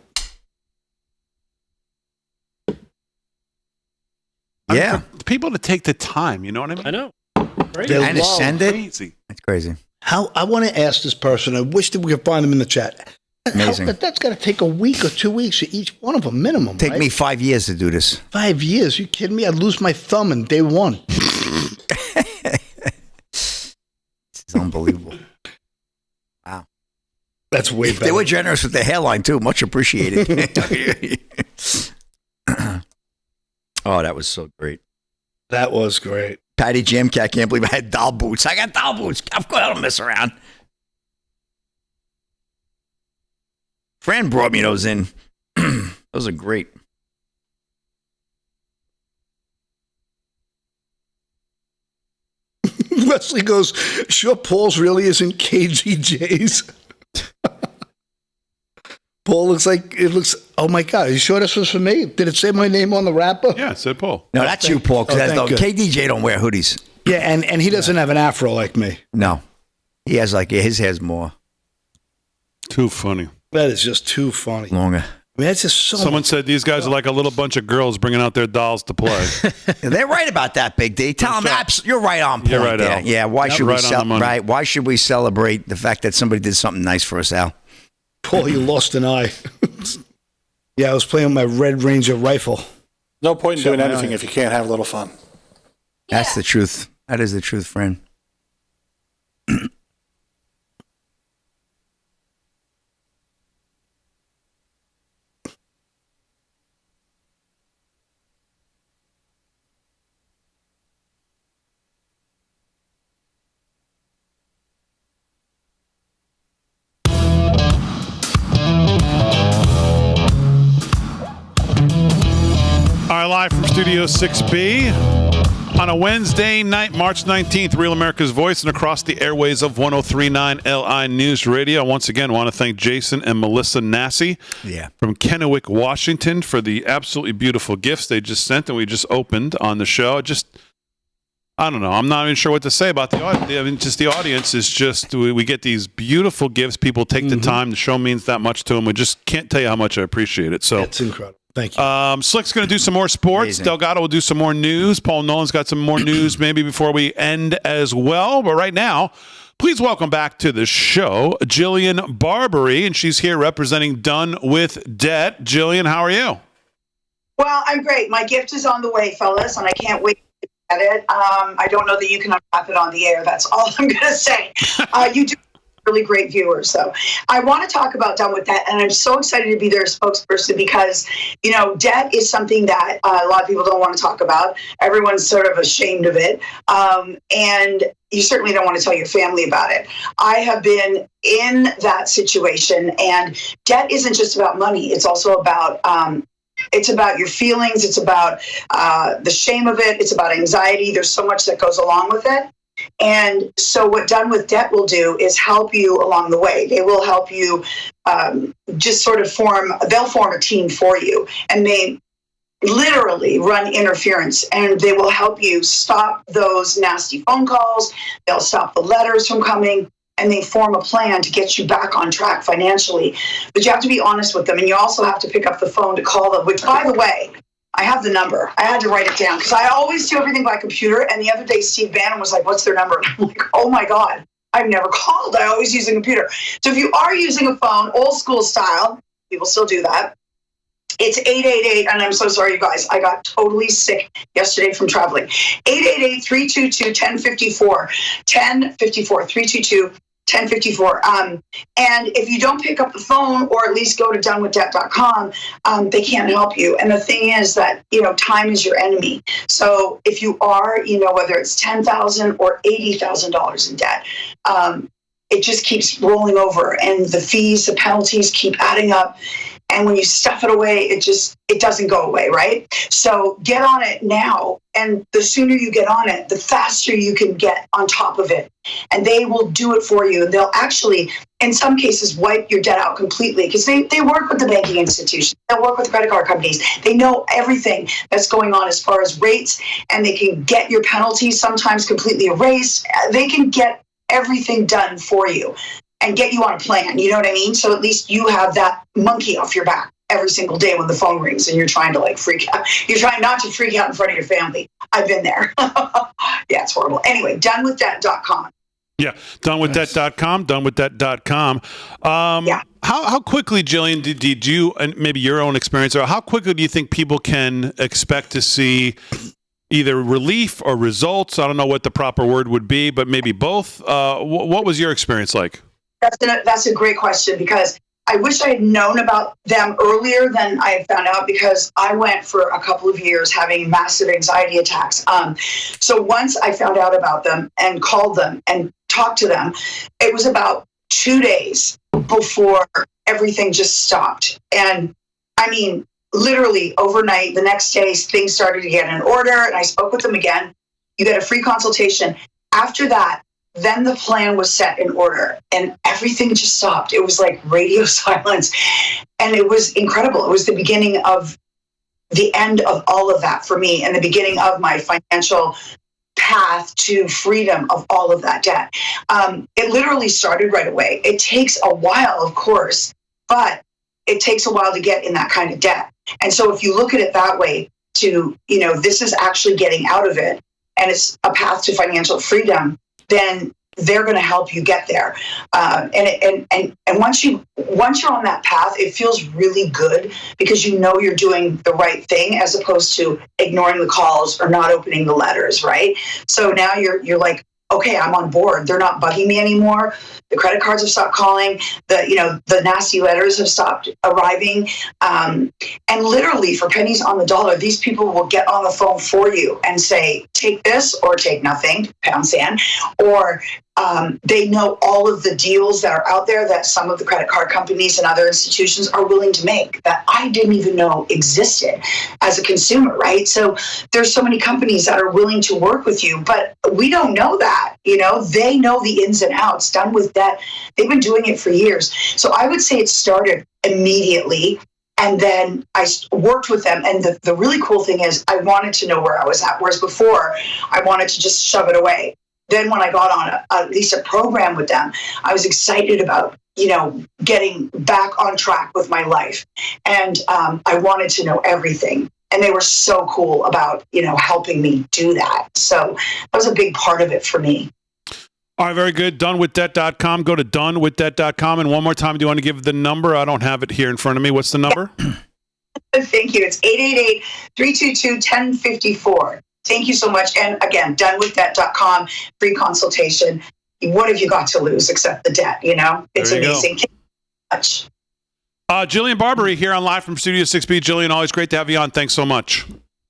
Yeah. For people to take the time, you know what I mean? I know. Crazy. And to send it? Crazy. That's crazy. How I want to ask this person, I wish that we could find them in the chat. Amazing. That's got to take a week or 2 weeks for each one of them minimum, Take right? me 5 years to do this. 5 years? You kidding me? I'd lose my thumb in day one. It's unbelievable. Wow. That's way better. They were generous with the hairline, too. Much appreciated. Oh, that was so great. That was great. Patty Jamcat, can't believe I had doll boots. I got doll boots. Of course, I don't mess around. Fran brought me those in. Those are great. Leslie goes, sure, Paul's really isn't KGJ's. Paul looks like, oh my God, are you sure this was for me? Did it say my name on the wrapper? Yeah, it said Paul. No, that's you, Paul. Because KDJ don't wear hoodies. Yeah, and he doesn't have an afro like me. No. He has his hair's more. Too funny. That is just too funny. Longer. I mean, that's just so Someone said these guys are like a little bunch of girls bringing out their dolls to play. They're right about that, Big D. Tell them you're right on point. You're right, there. Al. Yeah, why should right Why should we celebrate the fact that somebody did something nice for us, Al? Paul, you lost an eye. Yeah, I was playing with my Red Ranger rifle. No point in doing anything if you can't have a little fun. That's the truth. That is the truth, friend. All right, live from Studio 6B on a Wednesday night, March 19th, Real America's Voice and across the airways of 103.9 LI News Radio. Once again, I want to thank Jason and Melissa Nassi from Kennewick, Washington for the absolutely beautiful gifts they just sent and we just opened on the show. I don't know. I'm not even sure what to say about the audience. I mean, just the audience is just, we get these beautiful gifts. People take the time. The show means that much to them. We just can't tell you how much I appreciate it. So it's incredible. Thank you. Slick's going to do some more sports. Amazing. Delgado will do some more news. Paul Nolan's got some more news maybe before we end as well. But right now, please welcome back to the show, Jillian Barbarie, and she's here representing Done with Debt. Jillian, how are you? Well, I'm great. My gift is on the way, fellas, and I can't wait to get it. I don't know that you can unwrap it on the air. That's all I'm going to say. You do really great viewers. So I want to talk about Done with Debt, and I'm so excited to be their spokesperson because, you know, debt is something that a lot of people don't want to talk about. Everyone's sort of ashamed of it. And you certainly don't want to tell your family about it. I have been in that situation, and debt isn't just about money. It's also about your feelings. It's about the shame of it. It's about anxiety. There's so much that goes along with it. And so what Done with Debt will do is help you along the way. They will help you just sort of they'll form a team for you, and they literally run interference, and they will help you stop those nasty phone calls. They'll stop the letters from coming, and they form a plan to get you back on track financially. But you have to be honest with them, and you also have to pick up the phone to call them, which, by the way, I have the number. I had to write it down because I always do everything by computer. And the other day, Steve Bannon was like, what's their number? And I'm like, oh my God, I've never called. I always use a computer. So if you are using a phone, old school style, people still do that. It's 888, and I'm so sorry, you guys. I got totally sick yesterday from traveling. 888-322-1054, 1054, 322-1054. And if you don't pick up the phone, or at least go to donewithdebt.com, they can't help you. And the thing is that, time is your enemy. So if you are, whether it's $10,000 or $80,000 in debt, it just keeps rolling over, and the fees, the penalties keep adding up. And when you stuff it away, it doesn't go away, right? So get on it now. And the sooner you get on it, the faster you can get on top of it. And they will do it for you. And they'll actually, in some cases, wipe your debt out completely, because they work with the banking institution. They'll work with credit card companies. They know everything that's going on as far as rates, and they can get your penalties sometimes completely erased. They can get everything done for you and get you on a plan. You know what I mean? So at least you have that monkey off your back every single day when the phone rings and you're trying to freak out. You're trying not to freak out in front of your family. I've been there. Yeah, it's horrible. Anyway, donewithdebt.com. Yeah, donewithdebt.com, donewithdebt.com. How quickly, Jillian, did you, and maybe your own experience, or how quickly do you think people can expect to see either relief or results? I don't know what the proper word would be, but maybe both. What was your experience like? That's a great question, because I wish I had known about them earlier than I had found out, because I went for a couple of years having massive anxiety attacks. So once I found out about them and called them and talked to them, it was about 2 days before everything just stopped. And I mean, literally overnight, the next day, things started to get in order, and I spoke with them again. You get a free consultation. After that, then the plan was set in order, and everything just stopped. It was like radio silence, and it was incredible. It was the beginning of the end of all of that for me, and the beginning of my financial path to freedom of all of that debt. It literally started right away. It takes a while, of course, but it takes a while to get in that kind of debt. And so if you look at it that way, this is actually getting out of it, and it's a path to financial freedom, then they're going to help you get there. And once you're on that path, it feels really good, because you're doing the right thing, as opposed to ignoring the calls or not opening the letters, right? So now you're like, okay, I'm on board. They're not bugging me anymore. The credit cards have stopped calling. The nasty letters have stopped arriving. And literally, for pennies on the dollar, these people will get on the phone for you and say, take this or take nothing, pound sand. Or they know all of the deals that are out there that some of the credit card companies and other institutions are willing to make that I didn't even know existed as a consumer, right? So there's so many companies that are willing to work with you, but we don't know that. They know the ins and outs. Done with Debt, they've been doing it for years. So I would say it started immediately, and then I worked with them. And the really cool thing is, I wanted to know where I was at, whereas before I wanted to just shove it away. Then when I got on at least a program with them, I was excited about, getting back on track with my life. And I wanted to know everything. And they were so cool about, helping me do that. So that was a big part of it for me. All right, very good. Donewithdebt.com. Go to donewithdebt.com. And one more time, do you want to give the number? I don't have it here in front of me. What's the number? Thank you. It's 888-322-1054. Thank you so much. And again, donewithdebt.com, free consultation. What have you got to lose except the debt? It's amazing. Thank you so much. Jillian Barbarie here on Live from Studio 6B. Jillian, always great to have you on. Thanks so much.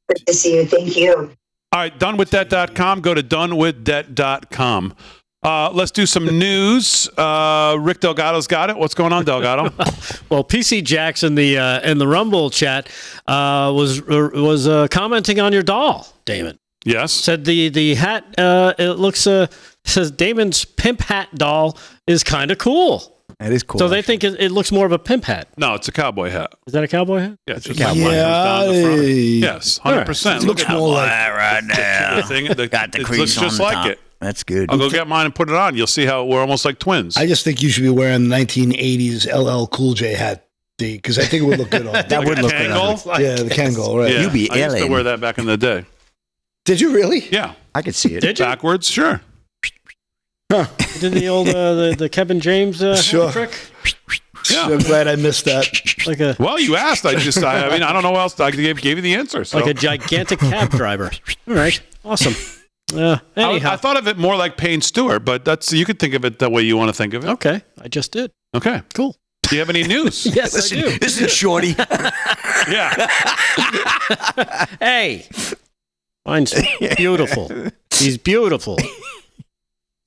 Good to see you. Thank you. All right, donewithdebt.com. Go to donewithdebt.com. Let's do some news. Rick Delgado's got it. What's going on, Delgado? Well, PC Jax in the Rumble chat was commenting on your doll, Damon. Yes. Said the hat it looks says Damon's pimp hat doll is kind of cool. That is cool. So they think it looks more of a pimp hat. No, it's a cowboy hat. Is that a cowboy hat? Yeah, it's just a cowboy hat. Yes, 100%. Right. Look at more like right now. Got the crease looks just on the like top. It. That's good. I'll go get mine and put it on. You'll see how we're almost like twins. I just think you should be wearing the 1980s LL Cool J hat, D, because I think it would look good on. That would look good on. Yeah, the Kangol, right? Yeah, You be I used to wear that back in the day. Did you really? Yeah, I could see it. Did you? Backwards, sure. Huh. Did the old the Kevin James sure. trick? Yeah. I'm glad I missed that. Well, you asked. I mean, I don't know what else. I gave you the answer. So. Like a gigantic cab driver. All right. Awesome. Anyhow. I thought of it more like Payne Stewart, but you could think of it the way you want to think of it. Okay. I just did. Okay. Cool. Do you have any news? Yes, I do. Listen, Shorty. Yeah. Hey. Mine's beautiful. He's beautiful.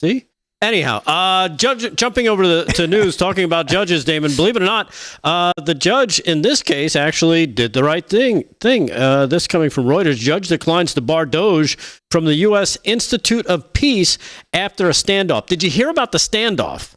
See? Anyhow, jumping over to news, talking about judges, Damon. Believe it or not, the judge in this case actually did the right thing. This coming from Reuters. Judge declines to bar Doge from the U.S. Institute of Peace after a standoff. Did you hear about the standoff?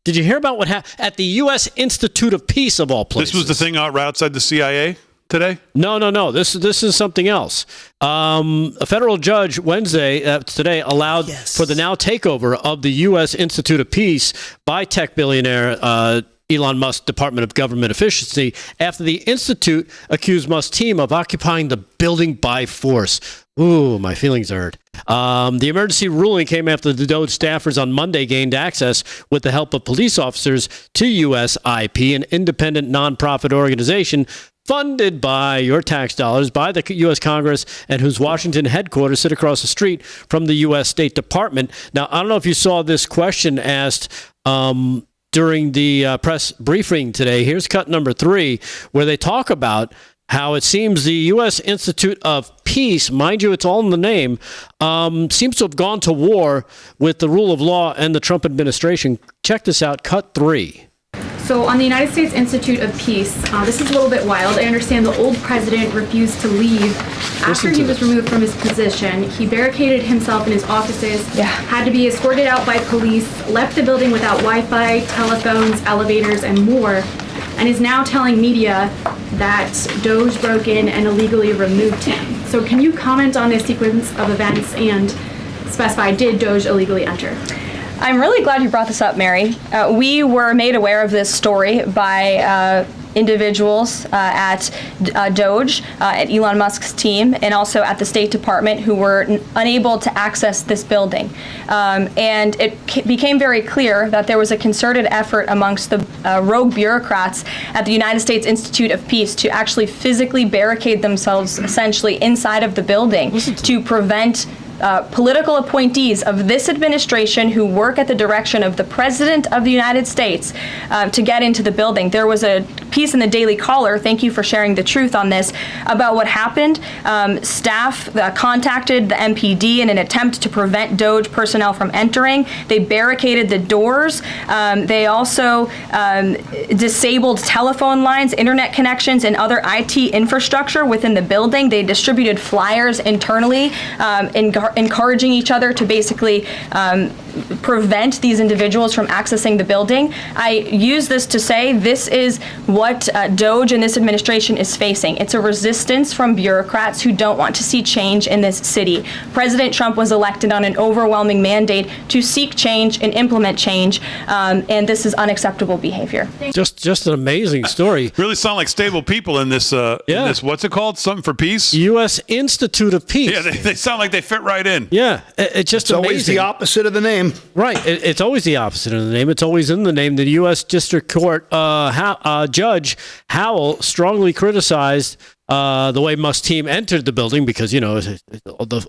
Did you hear about what happened at the U.S. Institute of Peace, of all places? This was the thing out outside the CIA today? No. This is something else. A federal judge today allowed for the now takeover of the U.S. Institute of Peace by tech billionaire Elon Musk's Department of Government Efficiency after the institute accused Musk's team of occupying the building by force. Ooh, my feelings are hurt. The emergency ruling came after the Doge staffers on Monday gained access with the help of police officers to USIP, an independent nonprofit organization funded by your tax dollars, by the U.S. Congress, and whose Washington headquarters sit across the street from the U.S. State Department. Now, I don't know if you saw this question asked during the press briefing today. Here's cut number 3, where they talk about how it seems the U.S. Institute of Peace, mind you, it's all in the name, seems to have gone to war with the rule of law and the Trump administration. Check this out, cut 3. So on the United States Institute of Peace, this is a little bit wild. I understand the old president refused to leave after he was removed from his position. He barricaded himself in his offices, had to be escorted out by police, left the building without Wi-Fi, telephones, elevators, and more, and is now telling media that Doge broke in and illegally removed him. So can you comment on this sequence of events and specify, did Doge illegally enter? I'm really glad you brought this up, Mary. We were made aware of this story by individuals at Doge, at Elon Musk's team, and also at the State Department who were unable to access this building. And it became very clear that there was a concerted effort amongst the rogue bureaucrats at the United States Institute of Peace to actually physically barricade themselves essentially inside of the building to prevent political appointees of this administration who work at the direction of the President of the United States to get into the building. There was a piece in the Daily Caller, thank you for sharing the truth on this, about what happened. Staff contacted the MPD in an attempt to prevent Doge personnel from entering. They barricaded the doors. They also disabled telephone lines, internet connections, and other IT infrastructure within the building. They distributed flyers internally encouraging each other to basically prevent these individuals from accessing the building. I use this to say this is what Doge and this administration is facing. It's a resistance from bureaucrats who don't want to see change in this city. President Trump was elected on an overwhelming mandate to seek change and implement change, and this is unacceptable behavior. Just an amazing story. Really sound like stable people in this, in this, what's it called? Something for Peace? U.S. Institute of Peace. Yeah, they sound like they fit right in. Yeah, it's just amazing. Always the opposite of the name. Right, it's always the opposite of the name. It's always in the name. The U.S. District Court Judge Howell strongly criticized the way Musk's team entered the building because, you know,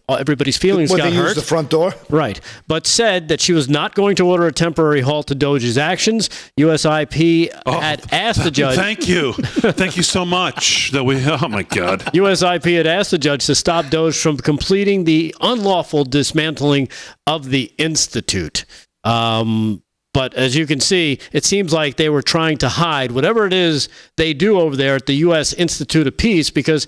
everybody's feelings got hurt. When they used the front door? Right. But said that she was not going to order a temporary halt to Doge's actions. USIP had asked the judge. Thank you. Thank you so much. Oh, my God. USIP had asked the judge to stop Doge from completing the unlawful dismantling of the Institute. But as you can see, it seems like they were trying to hide whatever it is they do over there at the U.S. Institute of Peace, because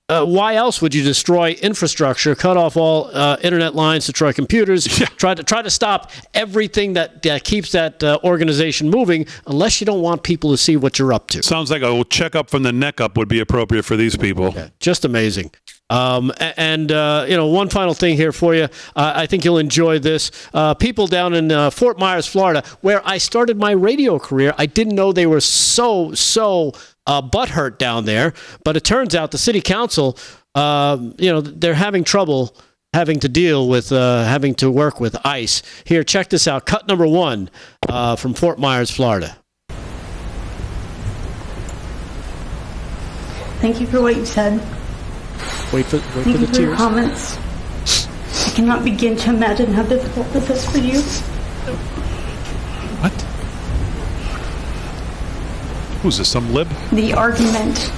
why else would you destroy infrastructure, cut off all internet lines, destroy computers, try to stop everything that keeps that organization moving, unless you don't want people to see what you're up to? Sounds like a checkup from the neck up would be appropriate for these people. Yeah, just amazing. One final thing here for you. I think you'll enjoy this. People down in Fort Myers, Florida, where I started my radio career, I didn't know they were so butthurt down there. But it turns out the city council, they're having trouble having to deal with having to work with ICE. Here, check this out. Cut number 1 from Fort Myers, Florida. Thank you for what you said. Wait for Thank the you for your tears. comments. I cannot begin to imagine how difficult this is for you. What? Who's this, some lib? The argument,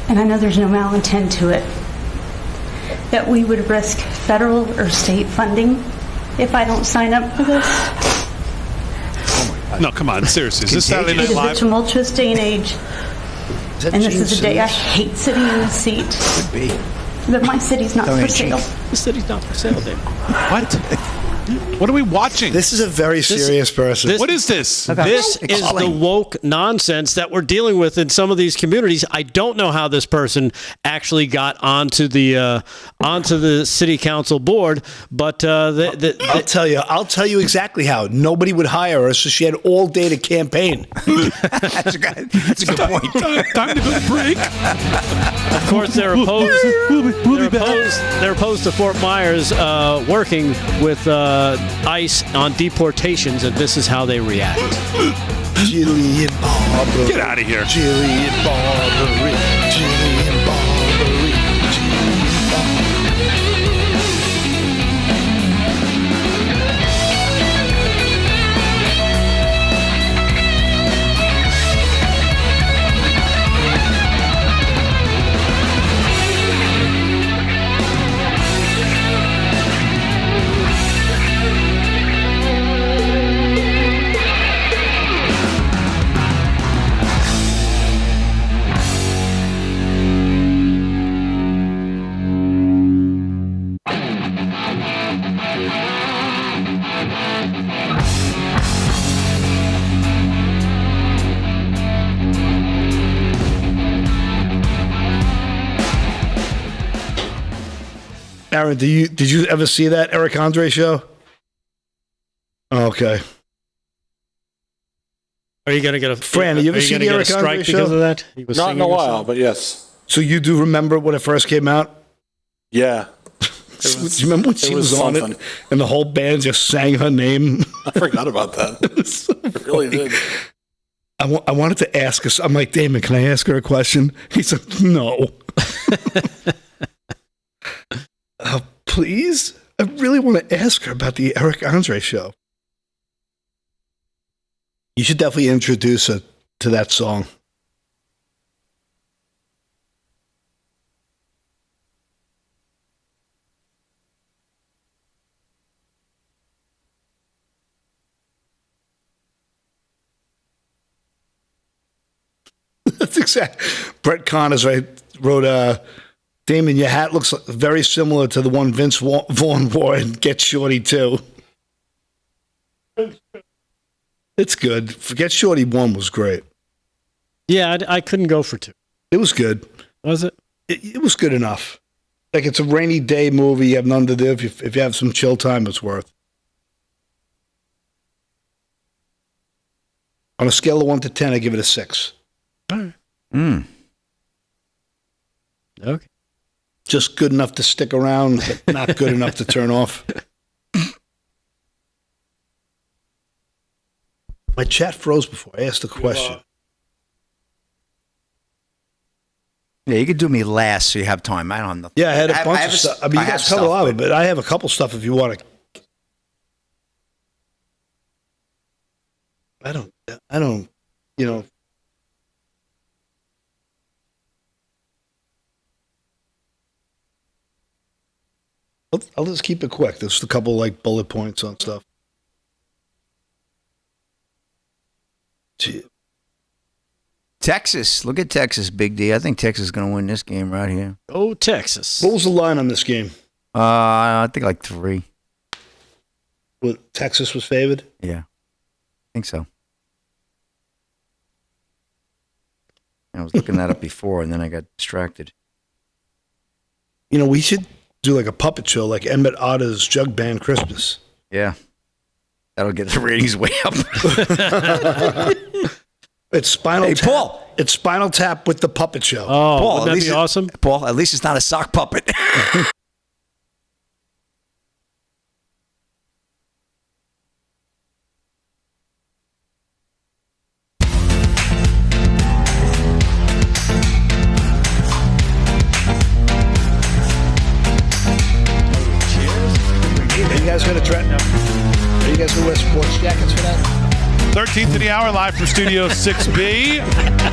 and I know there's no malintent to it, that we would risk federal or state funding if I don't sign up for this. No, come on, seriously. Is this Saturday Night It is a Live? tumultuous day and age, and this is a day I hate sitting in the seat. Could be. But my city's not for sale. The city's not for sale, Dave. What? What are we watching? This is a very serious person. What is this? This is the woke nonsense that we're dealing with in some of these communities. I don't know how this person actually got onto the city council board, but I'll tell you exactly how. Nobody would hire her, so she had all day to campaign. That's a good point. Time to go to break. of course they're opposed. They're opposed to Fort Myers working with ICE on deportations, and this is how they react. Jillian Barbarie. Get out of here. Jillian Barbarie. Jillian Barbarie. Aaron, did you ever see that Eric Andre show? Okay. Are you going to get a Fran? Have you ever seen the Eric Andre show? Because of that? He was Not in singing a or while, something? but yes. So you do remember when it first came out? Yeah. Do you remember when she was on it and the whole band just sang her name? I forgot about that. I really did. I wanted to ask her. I'm like, Damon, can I ask her a question? He's like, no. Please? I really want to ask her about the Eric Andre show. You should definitely introduce her to that song. That's exact. Brett Connors wrote, Damon, your hat looks very similar to the one Vince Vaughn wore in Get Shorty 2. It's good. Forget Shorty 1 was great. Yeah, I couldn't go for 2. It was good. Was it? It was good enough. Like, it's a rainy day movie. You have none to do. If you have some chill time, it's worth. On a scale of 1 to 10, I give it a 6. All right. Okay. Just good enough to stick around, but not good enough to turn off. My chat froze before I asked a question. Yeah, you could do me last so you have time. I don't know. Yeah, I had a bunch of stuff. I mean, you guys covered a lot of it, but I have a couple stuff if you want to. I don't, you know. I'll just keep it quick. There's a couple like bullet points on stuff. Gee. Texas. Look at Texas, Big D. I think Texas is going to win this game right here. Oh, Texas. What was the line on this game? I think like 3. Well, Texas was favored? Yeah. I think so. I was looking that up before, and then I got distracted. You know, we should do like a puppet show like Emmett Otter's Jug Band Christmas. Yeah. That'll get the ratings way up. It's Spinal Tap. Paul. It's Spinal Tap with the puppet show. Oh, Paul, wouldn't that be awesome? Paul, at least it's not a sock puppet. 13th of the hour, live from Studio 6B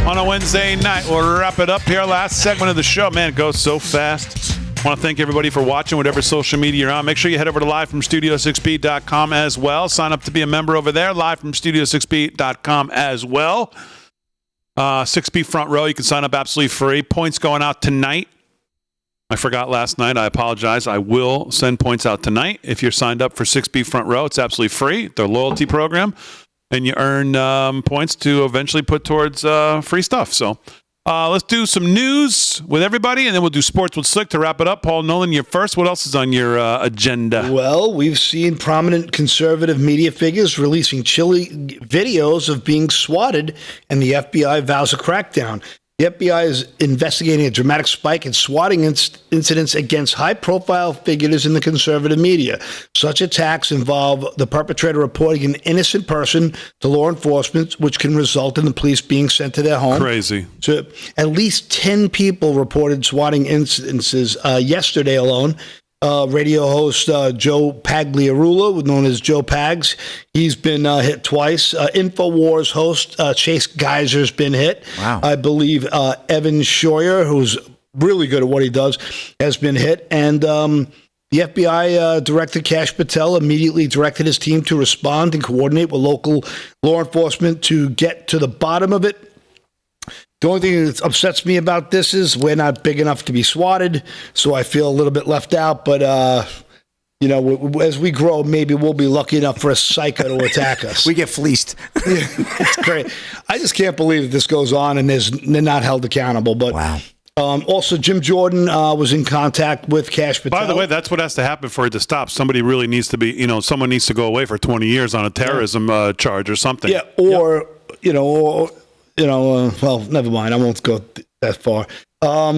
on a Wednesday night. We'll wrap it up here. Last segment of the show. Man, it goes so fast. I want to thank everybody for watching, whatever social media you're on. Make sure you head over to livefromstudio6b.com as well. Sign up to be a member over there, livefromstudio6b.com as well. 6B front row, you can sign up absolutely free. Points going out tonight. I forgot last night. I apologize. I will send points out tonight. If you're signed up for 6B front row, it's absolutely free. Their loyalty program. And you earn points to eventually put towards free stuff. So let's do some news with everybody, and then we'll do sports with Slick to wrap it up. Paul Nolan, you're first. What else is on your agenda? Well, we've seen prominent conservative media figures releasing chilly videos of being swatted, and the FBI vows a crackdown. The FBI is investigating a dramatic spike in swatting incidents against high-profile figures in the conservative media. Such attacks involve the perpetrator reporting an innocent person to law enforcement, which can result in the police being sent to their home. Crazy. So at least 10 people reported swatting incidences yesterday alone. Radio host Joe Pagliarulo, known as Joe Pags, he's been hit twice. InfoWars host Chase Geiser's been hit. Wow. I believe Evan Scheuer, who's really good at what he does, has been hit. And the FBI Director Kash Patel immediately directed his team to respond and coordinate with local law enforcement to get to the bottom of it. The only thing that upsets me about this is we're not big enough to be swatted, so I feel a little bit left out. But, as we grow, maybe we'll be lucky enough for a psycho to attack us. We get fleeced. Yeah, it's great. I just can't believe that this goes on and they're not held accountable. But wow. Also, Jim Jordan was in contact with Kash Patel. By the way, that's what has to happen for it to stop. Somebody really needs to be, someone needs to go away for 20 years on a terrorism charge or something. Yeah, or, well, never mind. I won't go that far.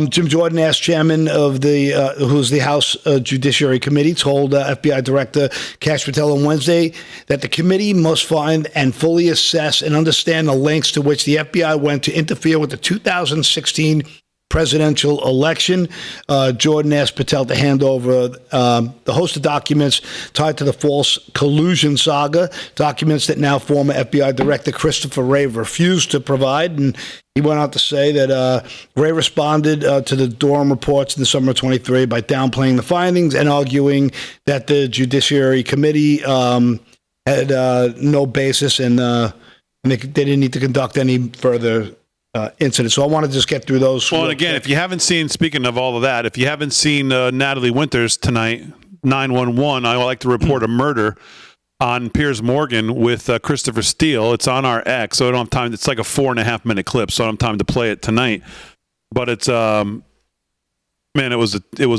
Jim Jordan, as chairman of who's the House Judiciary Committee, told FBI Director Kash Patel on Wednesday that the committee must find and fully assess and understand the lengths to which the FBI went to interfere with the 2016 presidential election. Jordan asked Patel to hand over the host of documents tied to the false collusion saga, documents that now former FBI Director Christopher Wray refused to provide. And he went on to say that Wray responded to the Durham reports in the summer of 23 by downplaying the findings and arguing that the Judiciary Committee had no basis and they didn't need to conduct any further incident. So I want to just get through those. Well, and again, if you haven't seen, speaking of all of that, if you haven't seen Natalie Winters tonight, 911, I would like to report a murder on Piers Morgan with Christopher Steele. It's on our X, so I don't have time. It's like a 4.5 minute clip, so I don't have time to play it tonight. But it's, man, it was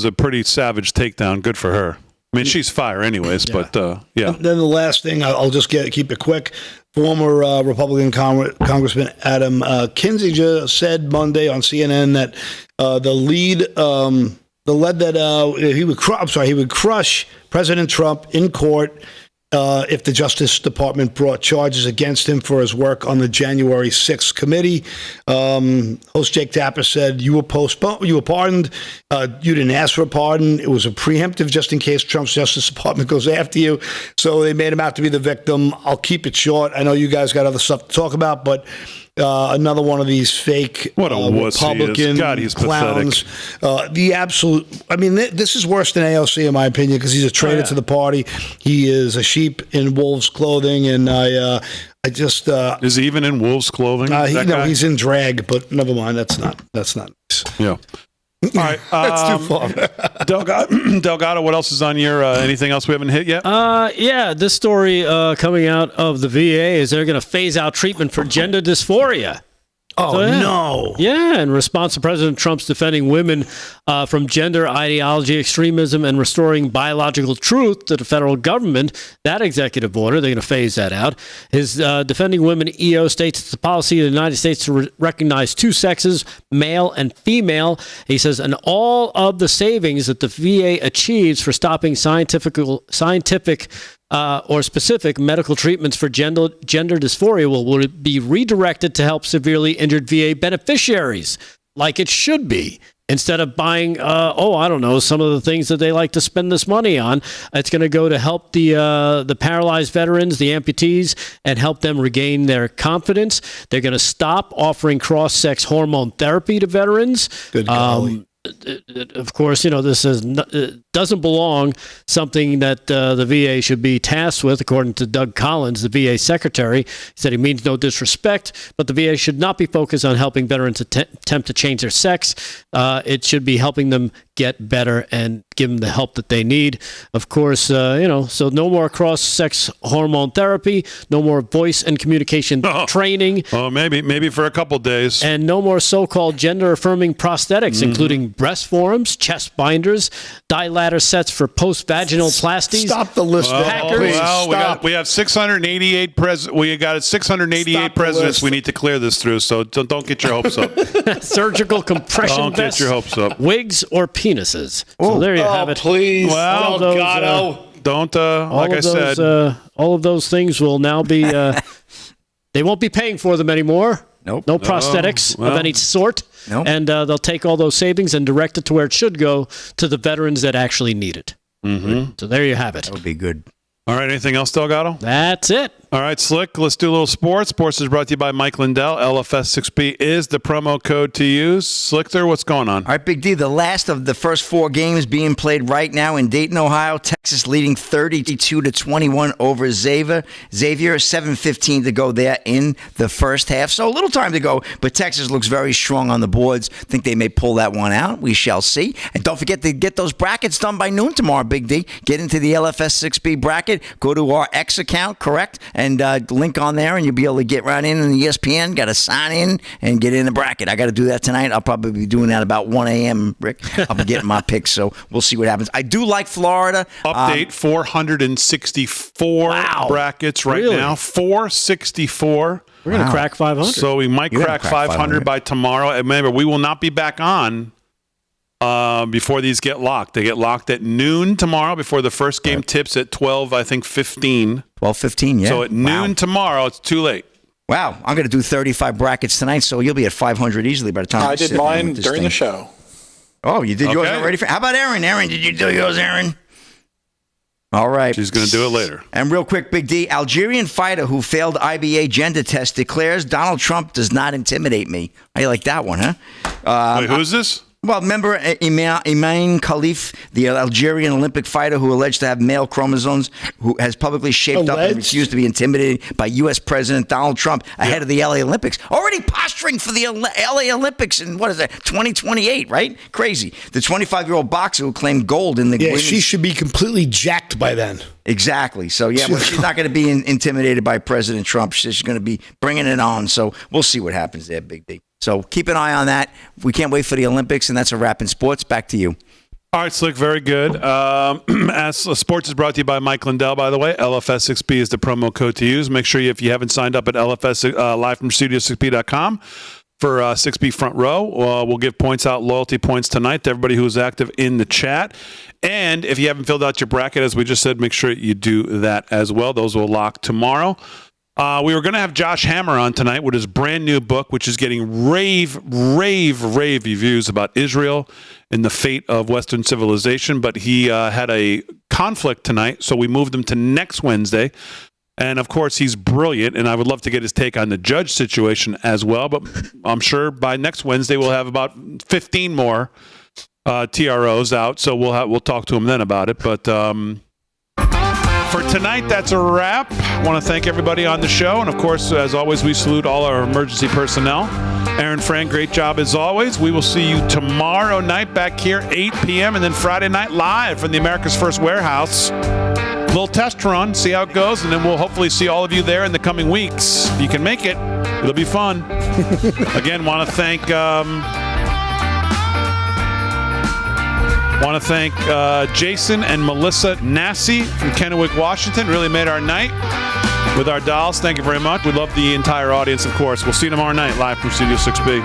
a pretty savage takedown. Good for her. I mean, she's fire anyways, yeah. But yeah. And then the last thing, I'll just keep it quick. Former Republican Congressman Adam Kinzinger said Monday on CNN that he would crush President Trump in court if the Justice Department brought charges against him for his work on the January 6th committee. Host Jake Tapper said, you were pardoned. You didn't ask for a pardon. It was a preemptive just in case Trump's Justice Department goes after you. So they made him out to be the victim. I'll keep it short. I know you guys got other stuff to talk about, but another one of these fake Republican clowns. The absolute. I mean, this is worse than AOC in my opinion because he's a traitor to the party. He is a sheep in wolves' clothing, and I just is he even in wolves' clothing? He's in drag, but never mind. That's not. Yeah. All right, that's too far. Delgado, what else is on your? Anything else we haven't hit yet? Yeah, this story coming out of the VA is they're going to phase out treatment for gender dysphoria. Oh, no. Yeah, in response to President Trump's defending women from gender ideology, extremism, and restoring biological truth to the federal government, that executive order, they're going to phase that out. His defending women EO states it's the policy of the United States to recognize two sexes, male and female. He says, and all of the savings that the VA achieves for stopping scientific or specific medical treatments for gender dysphoria will be redirected to help severely injured VA beneficiaries, like it should be. Instead of buying, I don't know, some of the things that they like to spend this money on, it's going to go to help the paralyzed veterans, the amputees, and help them regain their confidence. They're going to stop offering cross-sex hormone therapy to veterans. Good golly. Of course, this doesn't belong, something that the VA should be tasked with, according to Doug Collins, the VA secretary. He said he means no disrespect, but the VA should not be focused on helping veterans attempt to change their sex. It should be helping them get better and give them the help that they need. Of course, so no more cross-sex hormone therapy, no more voice and communication training. Oh, maybe for a couple days. And no more so-called gender-affirming prosthetics, including breast forms, chest binders, dilator sets for post-vaginal plasties. Stop the list. We have 688 We got 688 presidents we need to clear this through, so don't get your hopes up. Surgical compression Don't vests, get your hopes up. wigs, or penises. So there you have it. Please. Well, don't, like I said. All of those things will now be, they won't be paying for them anymore. Nope. No prosthetics of any sort. Nope. And they'll take all those savings and direct it to where it should go, to the veterans that actually need it. Mm-hmm. So there you have it. That would be good. All right, anything else, Delgado? That's it. All right, Slick, let's do a little sports. Sports is brought to you by Mike Lindell. LFS6B is the promo code to use. Slichter, what's going on? All right, Big D, the last of the first 4 games being played right now in Dayton, Ohio. Texas leading 32-21 over Xavier. 7:15 to go there in the first half. So a little time to go, but Texas looks very strong on the boards. Think they may pull that one out. We shall see. And don't forget to get those brackets done by noon tomorrow, Big D. Get into the LFS6B bracket. Go to our X account, correct? And link on there, and you'll be able to get right in the ESPN. Got to sign in and get in the bracket. I got to do that tonight. I'll probably be doing that about 1 a.m., Rick. I'll be getting my picks, so we'll see what happens. I do like Florida. Update, 464 brackets right now. 464. We're going to crack 500. So we might crack 500 by tomorrow. And remember, we will not be back on before these get locked. They get locked at noon tomorrow before the first game tips at 15. 12:15, yeah. So at noon tomorrow, it's too late. Wow, I'm going to do 35 brackets tonight, so you'll be at 500 easily by the time I did mine during the show. Oh, you did yours already? How about Aaron? Aaron, did you do yours, Aaron? All right. She's going to do it later. And real quick, Big D, Algerian fighter who failed IBA gender test declares Donald Trump does not intimidate me. How you like that one, huh? Wait, who is this? Well, remember Iman Khalif, the Algerian Olympic fighter who alleged to have male chromosomes, who has publicly shaped up and refused to be intimidated by U.S. President Donald Trump ahead of the L.A. Olympics. Already posturing for the L.A. Olympics in, 2028, right? Crazy. The 25-year-old boxer who claimed gold in the women's... she should be completely jacked by then. Exactly. So, she's not going to be intimidated by President Trump. She's going to be bringing it on. So, we'll see what happens there, Big D. So keep an eye on that. We can't wait for the Olympics, and that's a wrap in sports. Back to you. All right, Slick, very good. As sports is brought to you by Mike Lindell, by the way. LFS6B is the promo code to use. Make sure if you haven't signed up at LFS live from studio6b.com for 6B front row, we'll give points out, loyalty points tonight to everybody who's active in the chat. And if you haven't filled out your bracket, as we just said, make sure you do that as well. Those will lock tomorrow. We were going to have Josh Hammer on tonight with his brand new book, which is getting rave reviews about Israel and the fate of Western civilization. But he had a conflict tonight, so we moved him to next Wednesday. And, of course, he's brilliant, and I would love to get his take on the Judge situation as well. But I'm sure by next Wednesday we'll have about 15 more TROs out, so we'll talk to him then about it. But for tonight, that's a wrap. I want to thank everybody on the show. And, of course, as always, we salute all our emergency personnel. Aaron Fran, great job as always. We will see you tomorrow night back here, 8 p.m., and then Friday night live from the America's First Warehouse. Little test run, see how it goes, and then we'll hopefully see all of you there in the coming weeks. If you can make it, it'll be fun. Again, want to thank Jason and Melissa Nassi from Kennewick, Washington. Really made our night with our dolls. Thank you very much. We love the entire audience, of course. We'll see you tomorrow night live from Studio 6B.